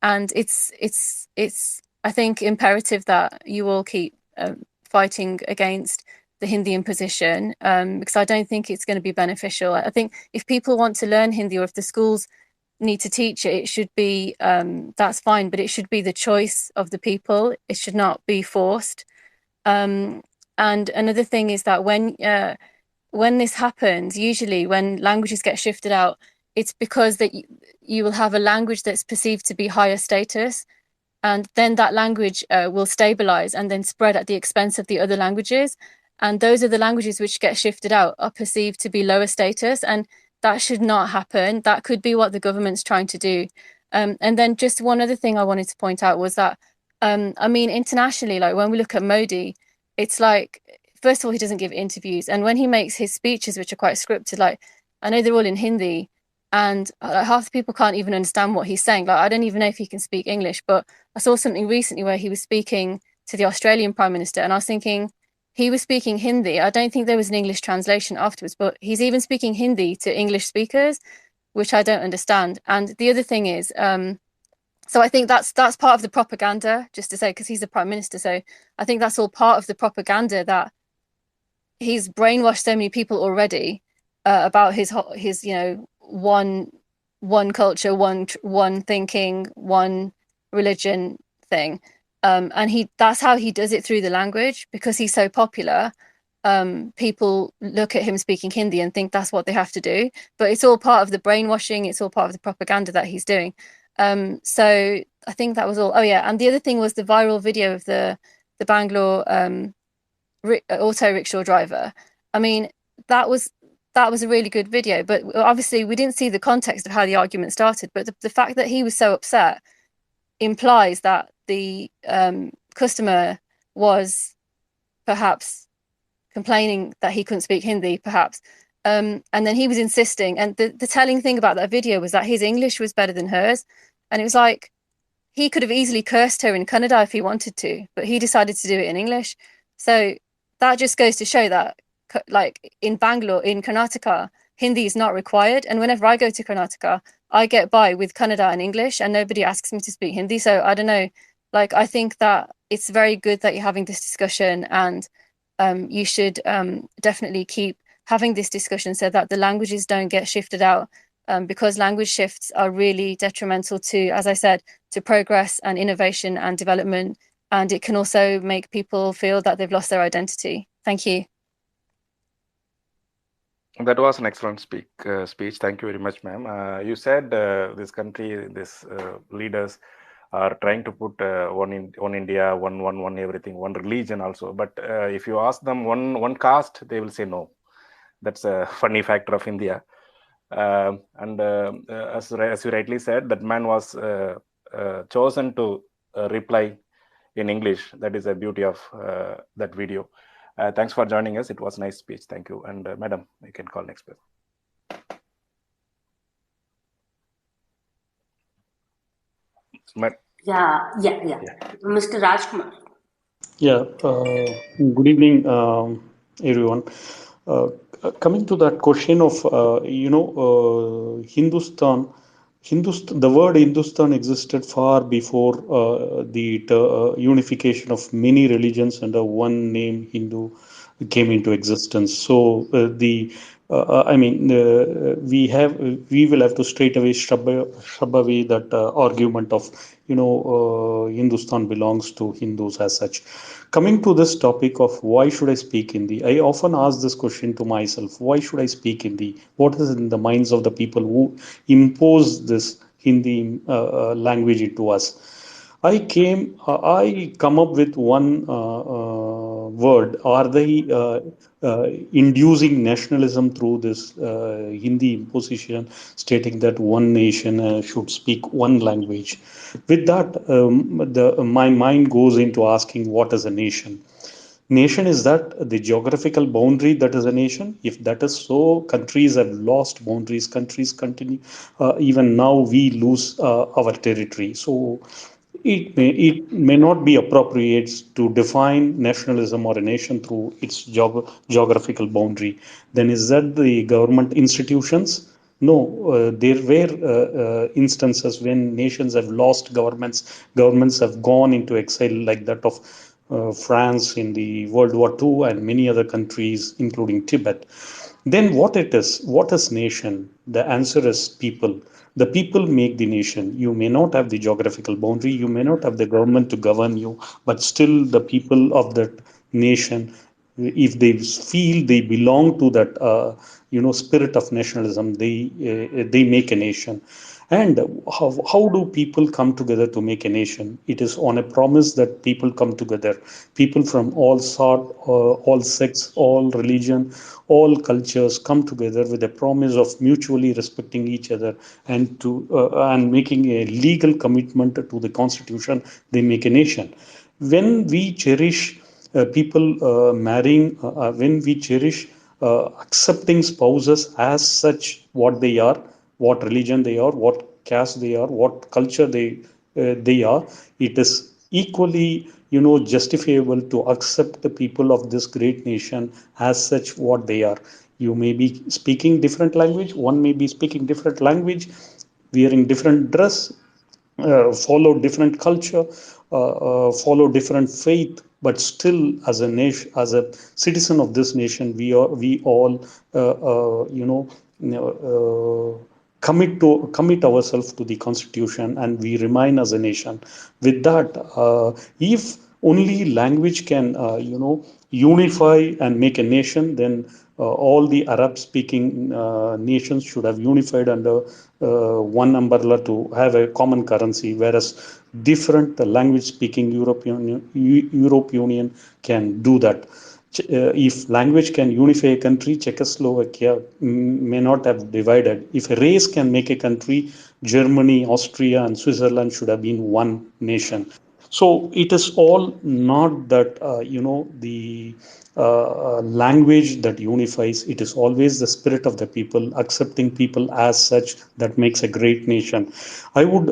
and it's I think imperative that you all keep fighting against the Hindi imposition, because I don't think it's going to be beneficial. I think if people want to learn Hindi, or if the schools need to teach it, it should be that's fine, but it should be the choice of the people. It should not be forced. And another thing is that when this happens, usually when languages get shifted out, it's because that you will have a language that's perceived to be higher status, and then that language will stabilize and then spread at the expense of the other languages. And those are the languages which get shifted out are perceived to be lower status, and that should not happen. That could be what the government's trying to do. And then just one other thing I wanted to point out was that, I mean, internationally, like when we look at Modi, it's like, first of all, he doesn't give interviews. And when he makes his speeches, which are quite scripted, like I know they're all in Hindi, and half the people can't even understand what he's saying. Like I don't even know if he can speak English, but I saw something recently where he was speaking to the Australian Prime Minister, and I was thinking, he was speaking Hindi. I don't think there was an English translation afterwards, but he's even speaking Hindi to English speakers, which I don't understand. And the other thing is, so I think that's part of the propaganda, just to say, because he's the Prime Minister. So I think that's all part of the propaganda, that he's brainwashed so many people already about his one culture, one thinking, one religion thing. And that's how he does it through the language, because he's so popular. People look at him speaking Hindi and think that's what they have to do, but it's all part of the brainwashing. It's all part of the propaganda that he's doing. So I think that was all. Oh yeah, and the other thing was the viral video of the Bangalore auto rickshaw driver. I mean, that was a really good video, but obviously we didn't see the context of how the argument started. But the fact that he was so upset implies that the customer was perhaps complaining that he couldn't speak Hindi, perhaps. And then he was insisting. And the telling thing about that video was that his English was better than hers. And it was like, he could have easily cursed her in Kannada if he wanted to, but he decided to do it in English. So that just goes to show that, like in Bangalore, in Karnataka, Hindi is not required. And whenever I go to Karnataka, I get by with Kannada and English, and nobody asks me to speak Hindi. So I don't know, like, I think that it's very good that you're having this discussion, and you should definitely keep having this discussion so that the languages don't get shifted out, because language shifts are really detrimental to, as I said, to progress and innovation and development. And it can also make people feel that they've lost their identity. Thank you. That was an excellent speech. Thank you very much, ma'am. You said this country, this leaders are trying to put one India, one everything, one religion also. But if you ask them one caste, they will say no. That's a funny factor of India. And as you rightly said, that man was chosen to reply in English. That is the beauty of that video. Thanks for joining us. It was a nice speech. Thank you. And madam, you can call next person. Yeah. Mr. Rajkumar. Yeah. Good evening, everyone. Coming to that question of Hindustan, the word Hindustan existed far before the unification of many religions under one name, Hindu, came into existence. So we will have to straight away shrub away that argument of Hindustan belongs to Hindus as such. Coming to this topic of why should I speak Hindi, I often ask this question to myself: why should I speak Hindi? What is in the minds of the people who impose this Hindi language into us? I come up with one word. Are they inducing nationalism through this Hindi imposition, stating that one nation should speak one language? With that, my mind goes into asking, what is a nation? Nation, is that the geographical boundary that is a nation? If that is so, countries have lost boundaries. Countries continue. Even now, we lose our territory. So it may not be appropriate to define nationalism or a nation through its geographical boundary. Then is that the government institutions? No, there were instances when nations have lost governments. Governments have gone into exile, like that of France in the World War II and many other countries, including Tibet. Then what is nation? The answer is people. The people make the nation. You may not have the geographical boundary, you may not have the government to govern you, but still the people of that nation, if they feel they belong to that spirit of nationalism, they make a nation. And how do people come together to make a nation? It is on a promise that people come together. People from all sort, all sects, all religion, all cultures come together with a promise of mutually respecting each other and making a legal commitment to the constitution. They make a nation. When we cherish people marrying, when we cherish accepting spouses as such, what they are, what religion they are, what caste they are, what culture they are, it is equally justifiable to accept the people of this great nation as such what they are. You may be speaking different language, one may be speaking different language, wearing different dress, follow different culture, follow different faith, but still as a nation, as a citizen of this nation, we all commit ourselves to the constitution, and we remain as a nation. With that, if only language can unify and make a nation, then all the Arab speaking nations should have unified under one umbrella to have a common currency, whereas different language speaking Europe Union can do that. If language can unify a country, Czechoslovakia may not have divided. If a race can make a country, Germany, Austria, and Switzerland should have been one nation. So it is all not that the language that unifies. It is always the spirit of the people, accepting people as such, that makes a great nation. I would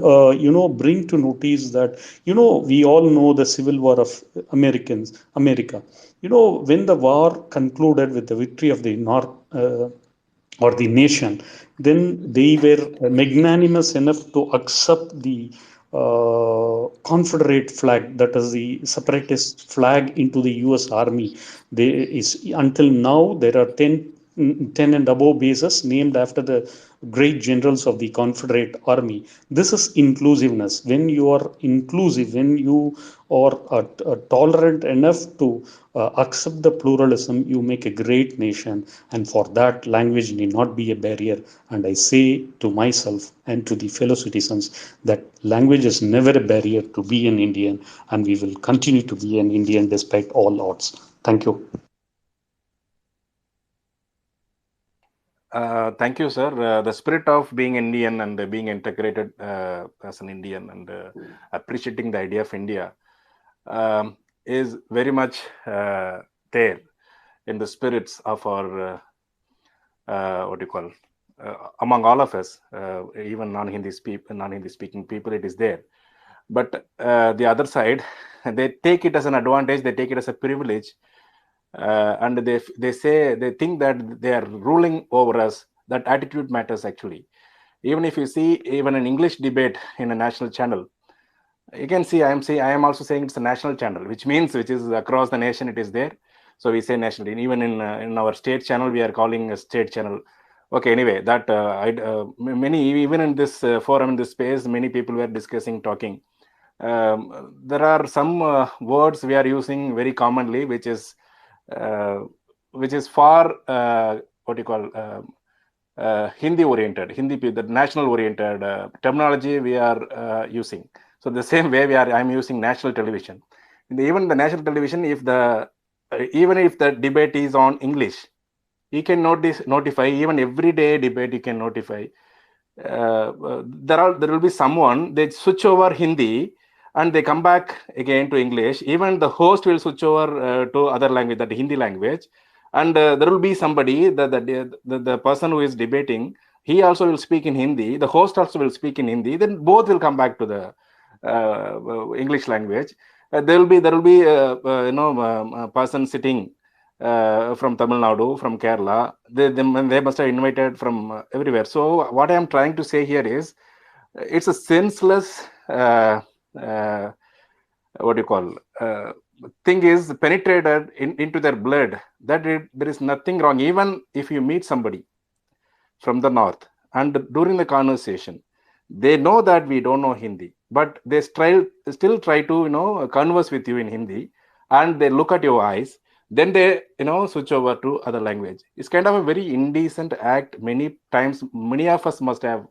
bring to notice that we all know the Civil War of America. When the war concluded with the victory of the North or the nation, then they were magnanimous enough to accept the Confederate flag, that is the separatist flag, into the US Army. Until now, there are 10 and above bases named after the great generals of the Confederate Army. This is inclusiveness. When you are inclusive, when you are tolerant enough to accept the pluralism, you make a great nation. And for that, language need not be a barrier. And I say to myself and to the fellow citizens that language is never a barrier to be an Indian, and we will continue to be an Indian despite all odds. Thank you. Thank you, sir. The spirit of being Indian and being integrated as an Indian and appreciating the idea of India is very much there in the spirits of our, among all of us, even non-Hindi speaking people, it is there. But the other side, they take it as an advantage, they take it as a privilege. And they think that they are ruling over us. That attitude matters actually. Even if you see even an English debate in a national channel, you can see I am also saying it's a national channel, which is across the nation. It is there, so we say national. Even in our state channel, we are calling a state channel. Okay, anyway, that many, even in this forum, in this space, many people were discussing, talking. There are some words we are using very commonly, which is far Hindi oriented, the national oriented terminology we are using. So the same way I'm using national television. Even the national television, even if the debate is on English, you can notify. Even everyday debate you can notify. There will be someone, they switch over Hindi and they come back again to English. Even the host will switch over to other language, that Hindi language, and there will be somebody, the person who is debating, he also will speak in Hindi. The host also will speak in Hindi. Then both will come back to the English language. There will be a person sitting from Tamil Nadu, from Kerala. They must have invited from everywhere. So what I am trying to say here is, it's a senseless thing is penetrated into their blood, that there is nothing wrong. Even if you meet somebody from the north and during the conversation, they know that we don't know Hindi, but they still try to converse with you in Hindi, and they look at your eyes, then they switch over to other language. It's kind of a very indecent act. Many times, many of us must have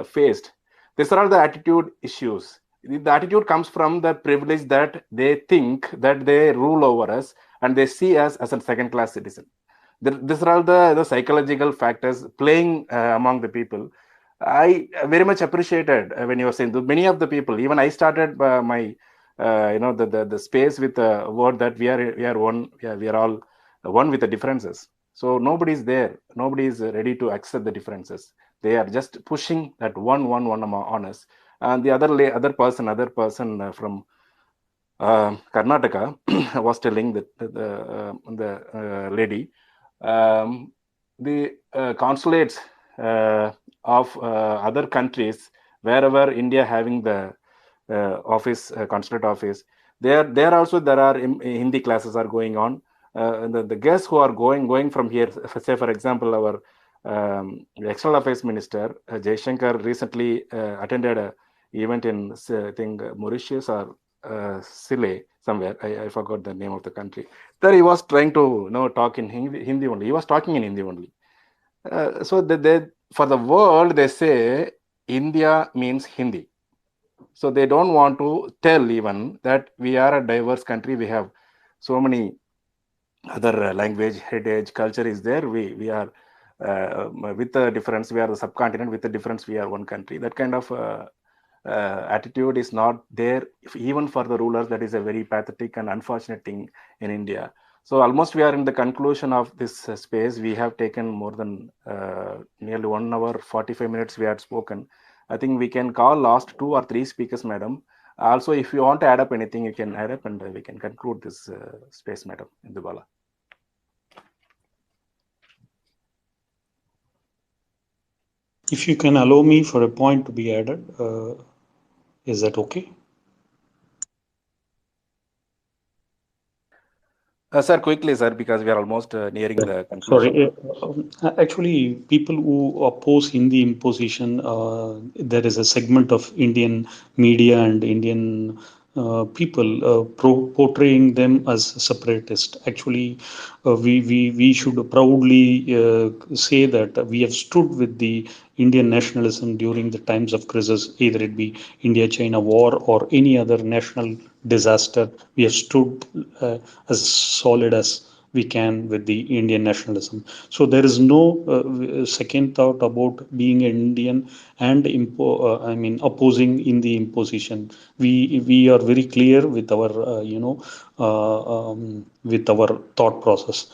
faced. These are all the attitude issues. The attitude comes from the privilege that they think that they rule over us and they see us as a second-class citizen. These are all the psychological factors playing among the people. I very much appreciated when you were saying, many of the people, even I started my the space with a word that we are one, we are all one with the differences. So nobody is there, nobody is ready to accept the differences. They are just pushing that one on us. And the other person from Karnataka was telling the lady, the consulates of other countries, wherever India having the office, consulate office, there also there are Hindi classes are going on. The guests who are going from here, say for example, our The External Affairs Minister Jaishankar recently attended an event in, I think, Mauritius or Chile somewhere. I forgot the name of the country. There he was trying to talk in Hindi only. He was talking in Hindi only. So for the world, they say India means Hindi. So they don't want to tell even that we are a diverse country. We have so many other language, heritage, culture is there. We are with the difference. We are the subcontinent. With the difference, we are one country. That kind of attitude is not there even for the rulers. That is a very pathetic and unfortunate thing in India. So almost we are in the conclusion of this space. We have taken more than nearly 1 hour, 45 minutes we had spoken. I think we can call last 2 or 3 speakers, madam. Also, if you want to add up anything, you can add up and we can conclude this space, madam Indubala. If you can allow me for a point to be added, is that okay? Sir, quickly, sir, because we are almost nearing the conclusion. Sorry, actually, people who oppose Hindi imposition, there is a segment of Indian media and Indian people portraying them as separatist. Actually, we should proudly say that we have stood with the Indian nationalism during the times of crisis, either it be India-China war or any other national disaster. We have stood as solid as we can with the Indian nationalism. So there is no second thought about being an Indian and opposing in the imposition. We are very clear with our with our thought process.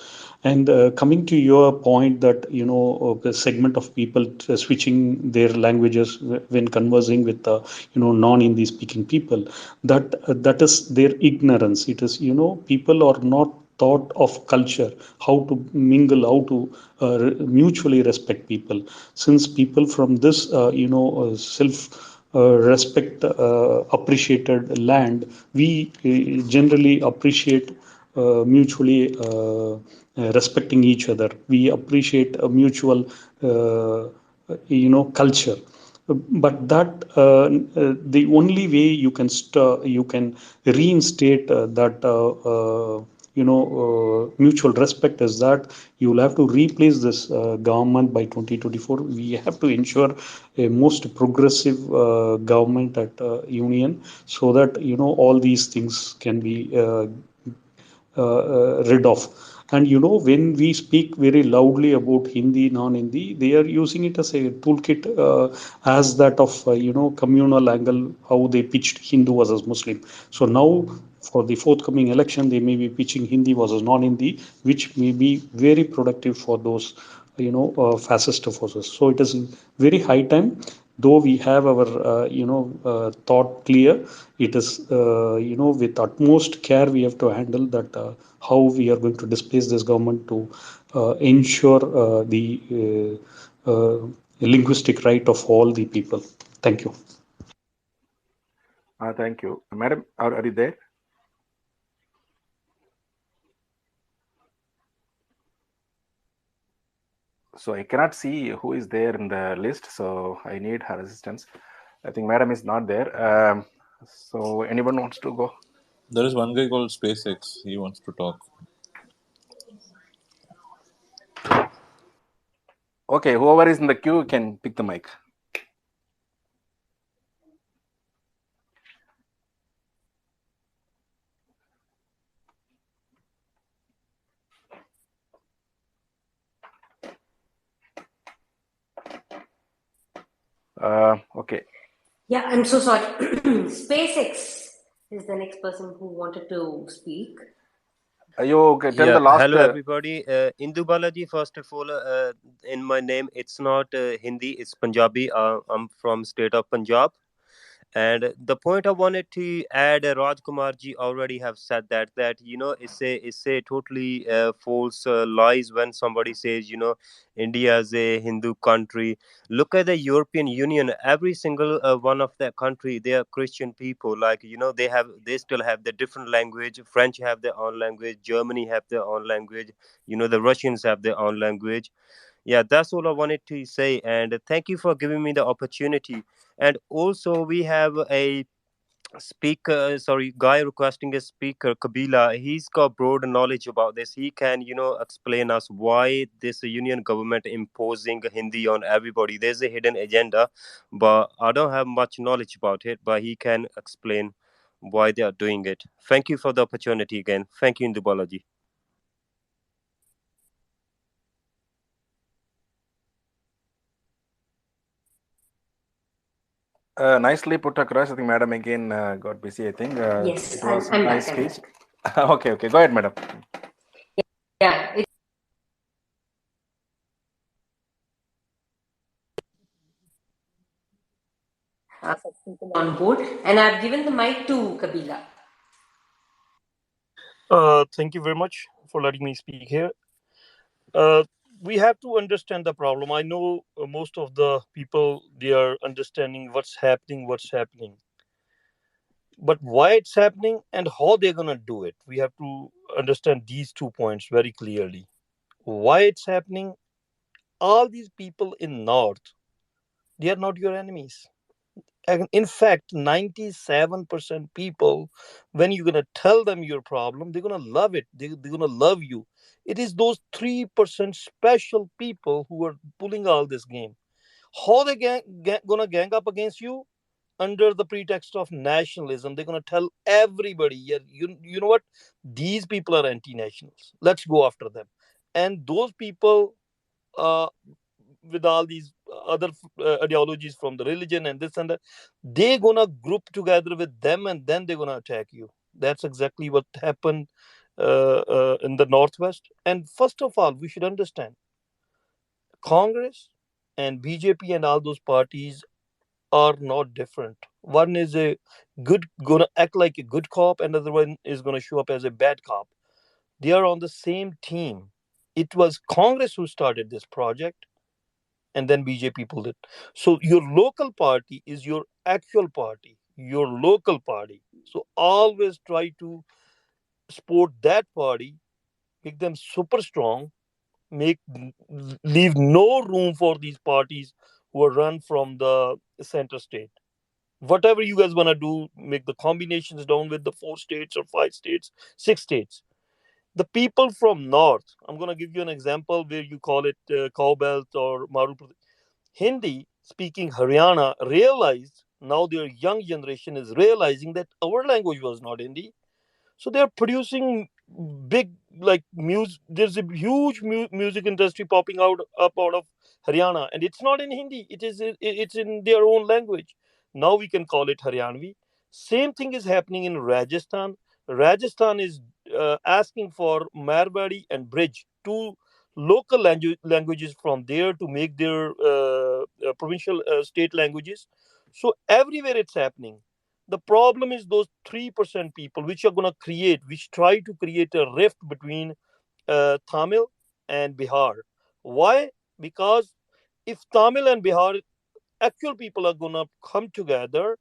And coming to your point that the segment of people switching their languages when conversing with non-Hindi speaking people, that is their ignorance. It is people are not thought of culture, how to mingle, how to mutually respect people. Since people from this self respect appreciated land, we generally appreciate mutually respecting each other. We appreciate a mutual culture. But that the only way you can reinstate that mutual respect is that you will have to replace this government by 2024. We have to ensure a most progressive government at union, so that all these things can be rid of. And when we speak very loudly about Hindi, non-Hindi, they are using it as a toolkit, as that of communal angle, how they pitched Hindu versus Muslim. So now for the forthcoming election, they may be pitching Hindi versus non-Hindi, which may be very productive for those fascist forces. So it is very high time. Though we have our thought clear, it is with utmost care we have to handle that, how we are going to displace this government to ensure the linguistic right of all the people. Thank you. Thank you, madam. Are you there? So I cannot see who is there in the list, so I need her assistance. I think madam is not there. So anyone wants to go? There is one guy called SpaceX. He wants to talk. Okay, whoever is in the queue can pick the mic. Okay. Yeah, I'm so sorry. SpaceX is the next person who wanted to speak. You tell the last. Hello, everybody. Indu Balaji, first of all, in my name, it's not Hindi, it's Punjabi. I'm from state of Punjab. And the point I wanted to add, Rajkumar ji already have said that it's a totally false lies when somebody says India is a Hindu country. Look at the European Union. Every single one of that country, they are Christian people. Like they still have the different language. French have their own language. Germany have their own language. The Russians have their own language. Yeah, that's all I wanted to say. And thank you for giving me the opportunity. And also, we have a speaker, sorry, guy requesting a speaker, Kabila. He's got broad knowledge about this. He can, explain us why this union government imposing Hindi on everybody. There's a hidden agenda, but I don't have much knowledge about it. But he can explain why they are doing it. Thank you for the opportunity again. Thank you, Indubalaji. Nicely put across. I think Madam again got busy. I think Yes, it was I'm nice back. I'm speech. Okay, go ahead, Madam. Yeah. For people on board, and I've given the mic to Kabila. Thank you very much for letting me speak here. We have to understand the problem. I know most of the people, they are understanding what's happening, but why it's happening and how they're gonna do it. We have to understand these 2 points very clearly. Why it's happening? All these people in North, they are not your enemies. And in fact, 97% people, when you're going to tell them your problem, they're going to love it. They're going to love you. It is those 3% special people who are pulling all this game. How they going to gang up against you? Under the pretext of nationalism. They're going to tell everybody, yeah, you know what? These people are anti-nationals. Let's go after them. And those people, with all these other ideologies from the religion and this and that, they're gonna group together with them and then they're gonna attack you. That's exactly what happened in the Northwest. And first of all, we should understand Congress and BJP and all those parties are not different. One is gonna act like a good cop, another one is gonna show up as a bad cop. They are on the same team. It was Congress who started this project, and then BJP pulled it. So your local party is your actual party, your local party. So always try to support that party, make them super strong, leave no room for these parties who are run from the center state. Whatever you guys want to do, make the combinations down with the 4 states or 5 states, 6 states. The people from north, I'm going to give you an example where you call it cow belt or Maru Pradesh. Hindi speaking Haryana realized, now their young generation is realizing that our language was not Hindi. So they're producing big, like, music. There's a huge music industry popping up out of Haryana, and it's not in Hindi. It's in their own language. Now we can call it Haryanvi. Same thing is happening in Rajasthan. Rajasthan is asking for Marwari and Bridge, two local languages from there, to make their provincial state languages. So everywhere it's happening. The problem is those 3% people which are going to which try to create a rift between Tamil and Bihar. Why? Because if Tamil and Bihar actual people are going to come together,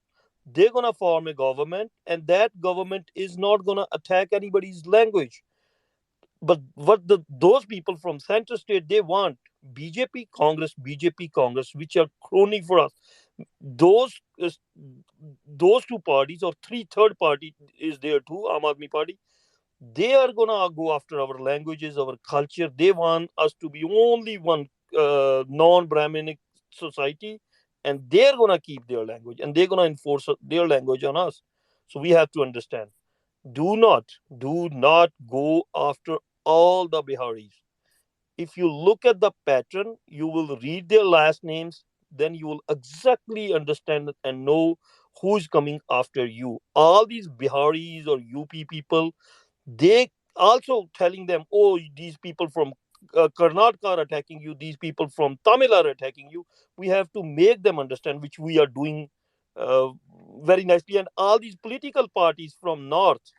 they're going to form a government, and that government is not going to attack anybody's language. But what those people from center state, they want BJP Congress, which are crony for us. Those those two parties, or third party is there too, Aam Aadmi Party. They are gonna go after our languages, our culture. They want us to be only one non-Brahminic society, and they're gonna keep their language and they're gonna enforce their language on us. So we have to understand. Do not go after all the Biharis. If you look at the pattern, you will read their last names, then you will exactly understand and know who's coming after you. All these Biharis or UP people, they also telling them, oh, these people from Karnataka are attacking you, these people from Tamil are attacking you. We have to make them understand, which we are doing very nicely. And all these political parties from North,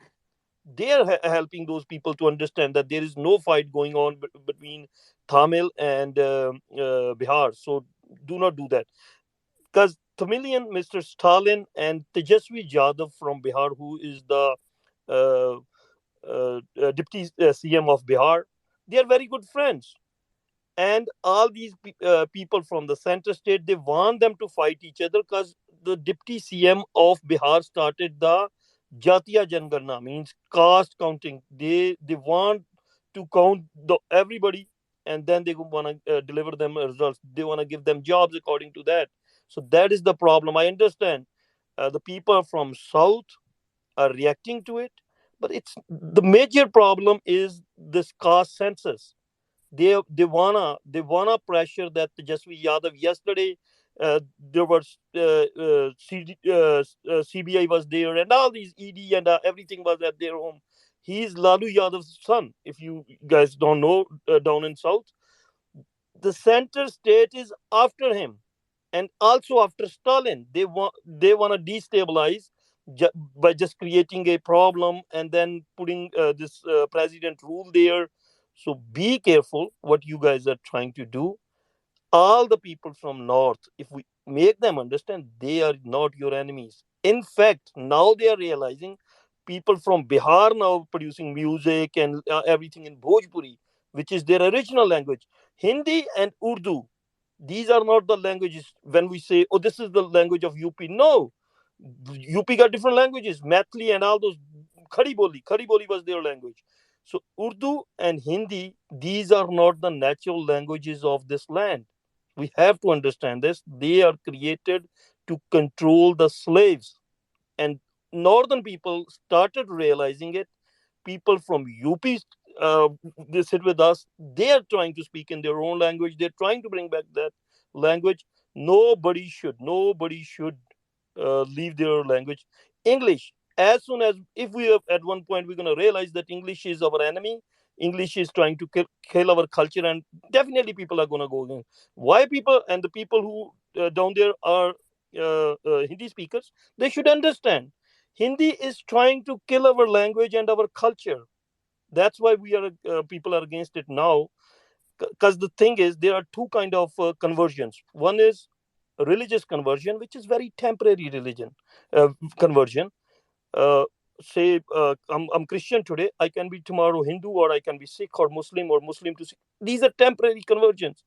they are helping those people to understand that there is no fight going on between Tamil and Bihar. So do not do that. Because Tamilian Mr. Stalin and Tejasvi Jadhav from Bihar, who is the deputy CM of Bihar, they are very good friends. and all these people from the center state, they want them to fight each other because the deputy CM of Bihar started the Jatiya Jangarna, means caste counting. They want to count everybody, and then they want to deliver them results. They want to give them jobs according to that. So that is the problem. I understand the people from south are reacting to it, but it's the major problem is this caste census. They wanna pressure that Jasvi Yadav yesterday. There was CBI was there, and all these ED and everything was at their home. He's Lalu Yadav's son. If you guys don't know, down in south, the center state is after him, and also after Stalin. They want to destabilize by just creating a problem and then putting this president rule there. So be careful what you guys are trying to do. All the people from north, if we make them understand, they are not your enemies. In fact, now they are realizing people from Bihar now producing music and everything in Bhojpuri, which is their original language. Hindi and Urdu, these are not the languages. When we say, oh, this is the language of UP, no, UP got different languages. Mathli and all those, Khari Boli was their language. So Urdu and Hindi, these are not the natural languages of this land. We have to understand this. They are created to control the slaves. And northern people started realizing it. People from UP, they sit with us. They are trying to speak in their own language. They're trying to bring back that language. Nobody should leave their language. English, as soon as, if we have, at one point we're going to realize that English is our enemy, English is trying to kill our culture, and definitely people are going to go again. Why people and the people who down there are Hindi speakers, they should understand Hindi is trying to kill our language and our culture. That's why we are people are against it now. Because the thing is, there are two kind of conversions. One is religious conversion, which is very temporary religion conversion. Say I'm Christian today, I can be tomorrow Hindu, or I can be Sikh or Muslim to Sikh. These are temporary conversions.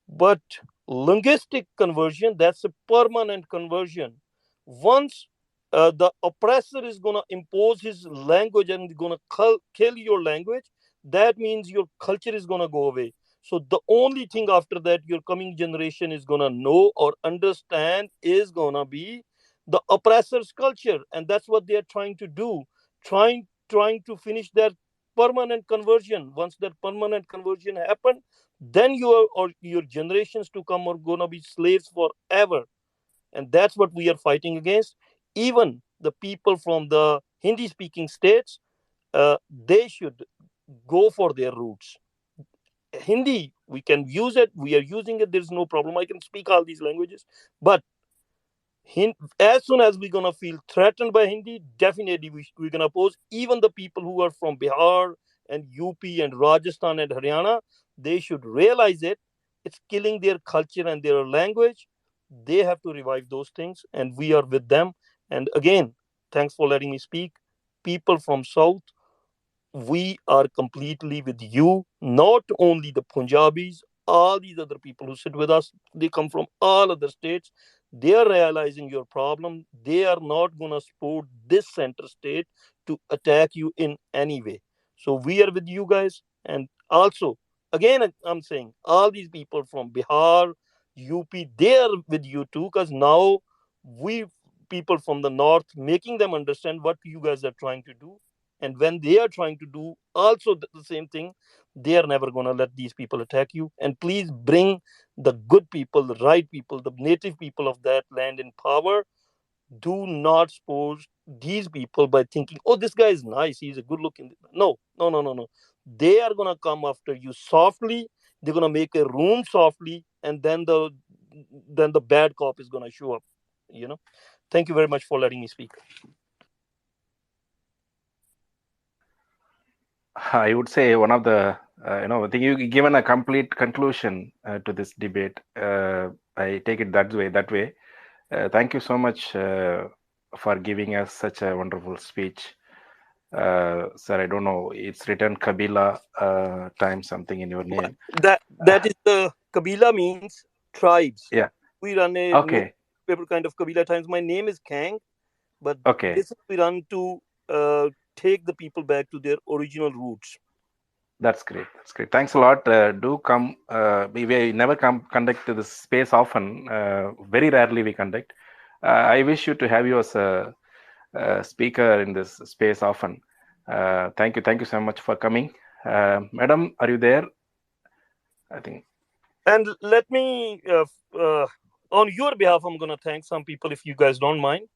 But linguistic conversion, that's a permanent conversion. Once the oppressor is going to impose his language and going to kill your language, that means your culture is going to go away. So the only thing after that your coming generation is going to know or understand is going to be the oppressor's culture. And that's what they are trying to do, trying to finish that permanent conversion. Once that permanent conversion happened, then your generations to come are going to be slaves forever. And that's what we are fighting against. Even the people from the Hindi speaking states, they should go for their roots. Hindi, we can use it, we are using it, there's no problem. I can speak all these languages, but as soon as we're going to feel threatened by Hindi, definitely we're going to oppose. Even the people who are from Bihar and UP and Rajasthan and Haryana, they should realize it. It's killing their culture and their language. They have to revive those things, and we are with them. And again, thanks for letting me speak. People from South, we are completely with you. Not only the Punjabis, all these other people who sit with us, they come from all other states. They are realizing your problem. They are not going to support this center state to attack you in any way. So we are with you guys. And also, again, I'm saying all these people from Bihar, UP, they are with you too, because now we people from the north making them understand what you guys are trying to do. And when they are trying to do also the same thing, they are never going to let these people attack you. And please bring the good people, the right people, the native people of that land in power. Do not support these people by thinking, oh, this guy is nice, he's a good looking. No. They are going to come after you softly. They're going to make a room softly, and then the bad cop is going to show up. Thank you very much for letting me speak. I would say one of the, I think you've given a complete conclusion to this debate. I take it that way. Thank you so much for giving us such a wonderful speech. Sir, I don't know. It's written Kabila times something in your name. That is the Kabila means tribes. Yeah. We run a Okay. newspaper kind of Kabila times. My name is Kang, but Okay. this we run to take the people back to their original roots. That's great. That's great. Thanks a lot. Do come. We never conduct this space often. Very rarely we conduct. I wish you to have you as a speaker in this space often. Thank you. Thank you so much for coming. Madam, are you there? I think. And let me, on your behalf, I'm going to thank some people if you guys don't mind.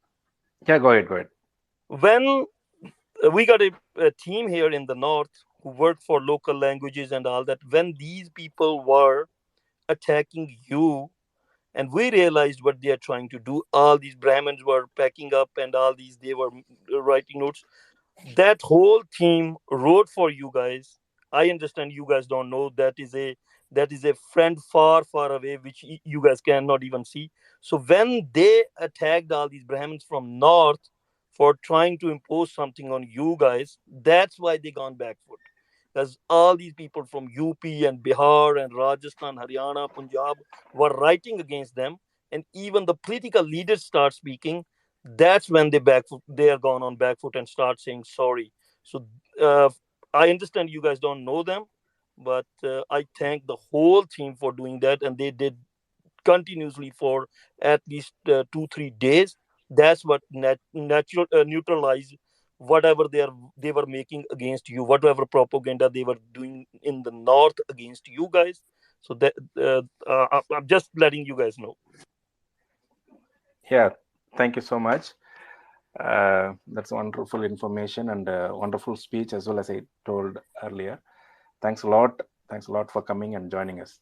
Yeah, go ahead. Go ahead. When we got a team here in the north who worked for local languages and all that, when these people were attacking you, and we realized what they are trying to do, all these Brahmins were packing up and all these, they were writing notes. That whole team wrote for you guys. I understand you guys don't know that is a friend far away which you guys cannot even see. So when they attacked all these Brahmins from north for trying to impose something on you guys, that's why they gone back foot. Because all these people from UP and Bihar and Rajasthan, Haryana, Punjab were writing against them, and even the political leaders start speaking. That's when they are gone on back foot and start saying sorry. So I understand you guys don't know them, but I thank the whole team for doing that, and they did continuously for at least 2-3 days. That's what neutralized whatever they were making against you, whatever propaganda they were doing in the north against you guys. So that I'm just letting you guys know. Yeah, thank you so much. That's wonderful information and wonderful speech, as well as I told earlier. Thanks a lot. Thanks a lot for coming and joining us.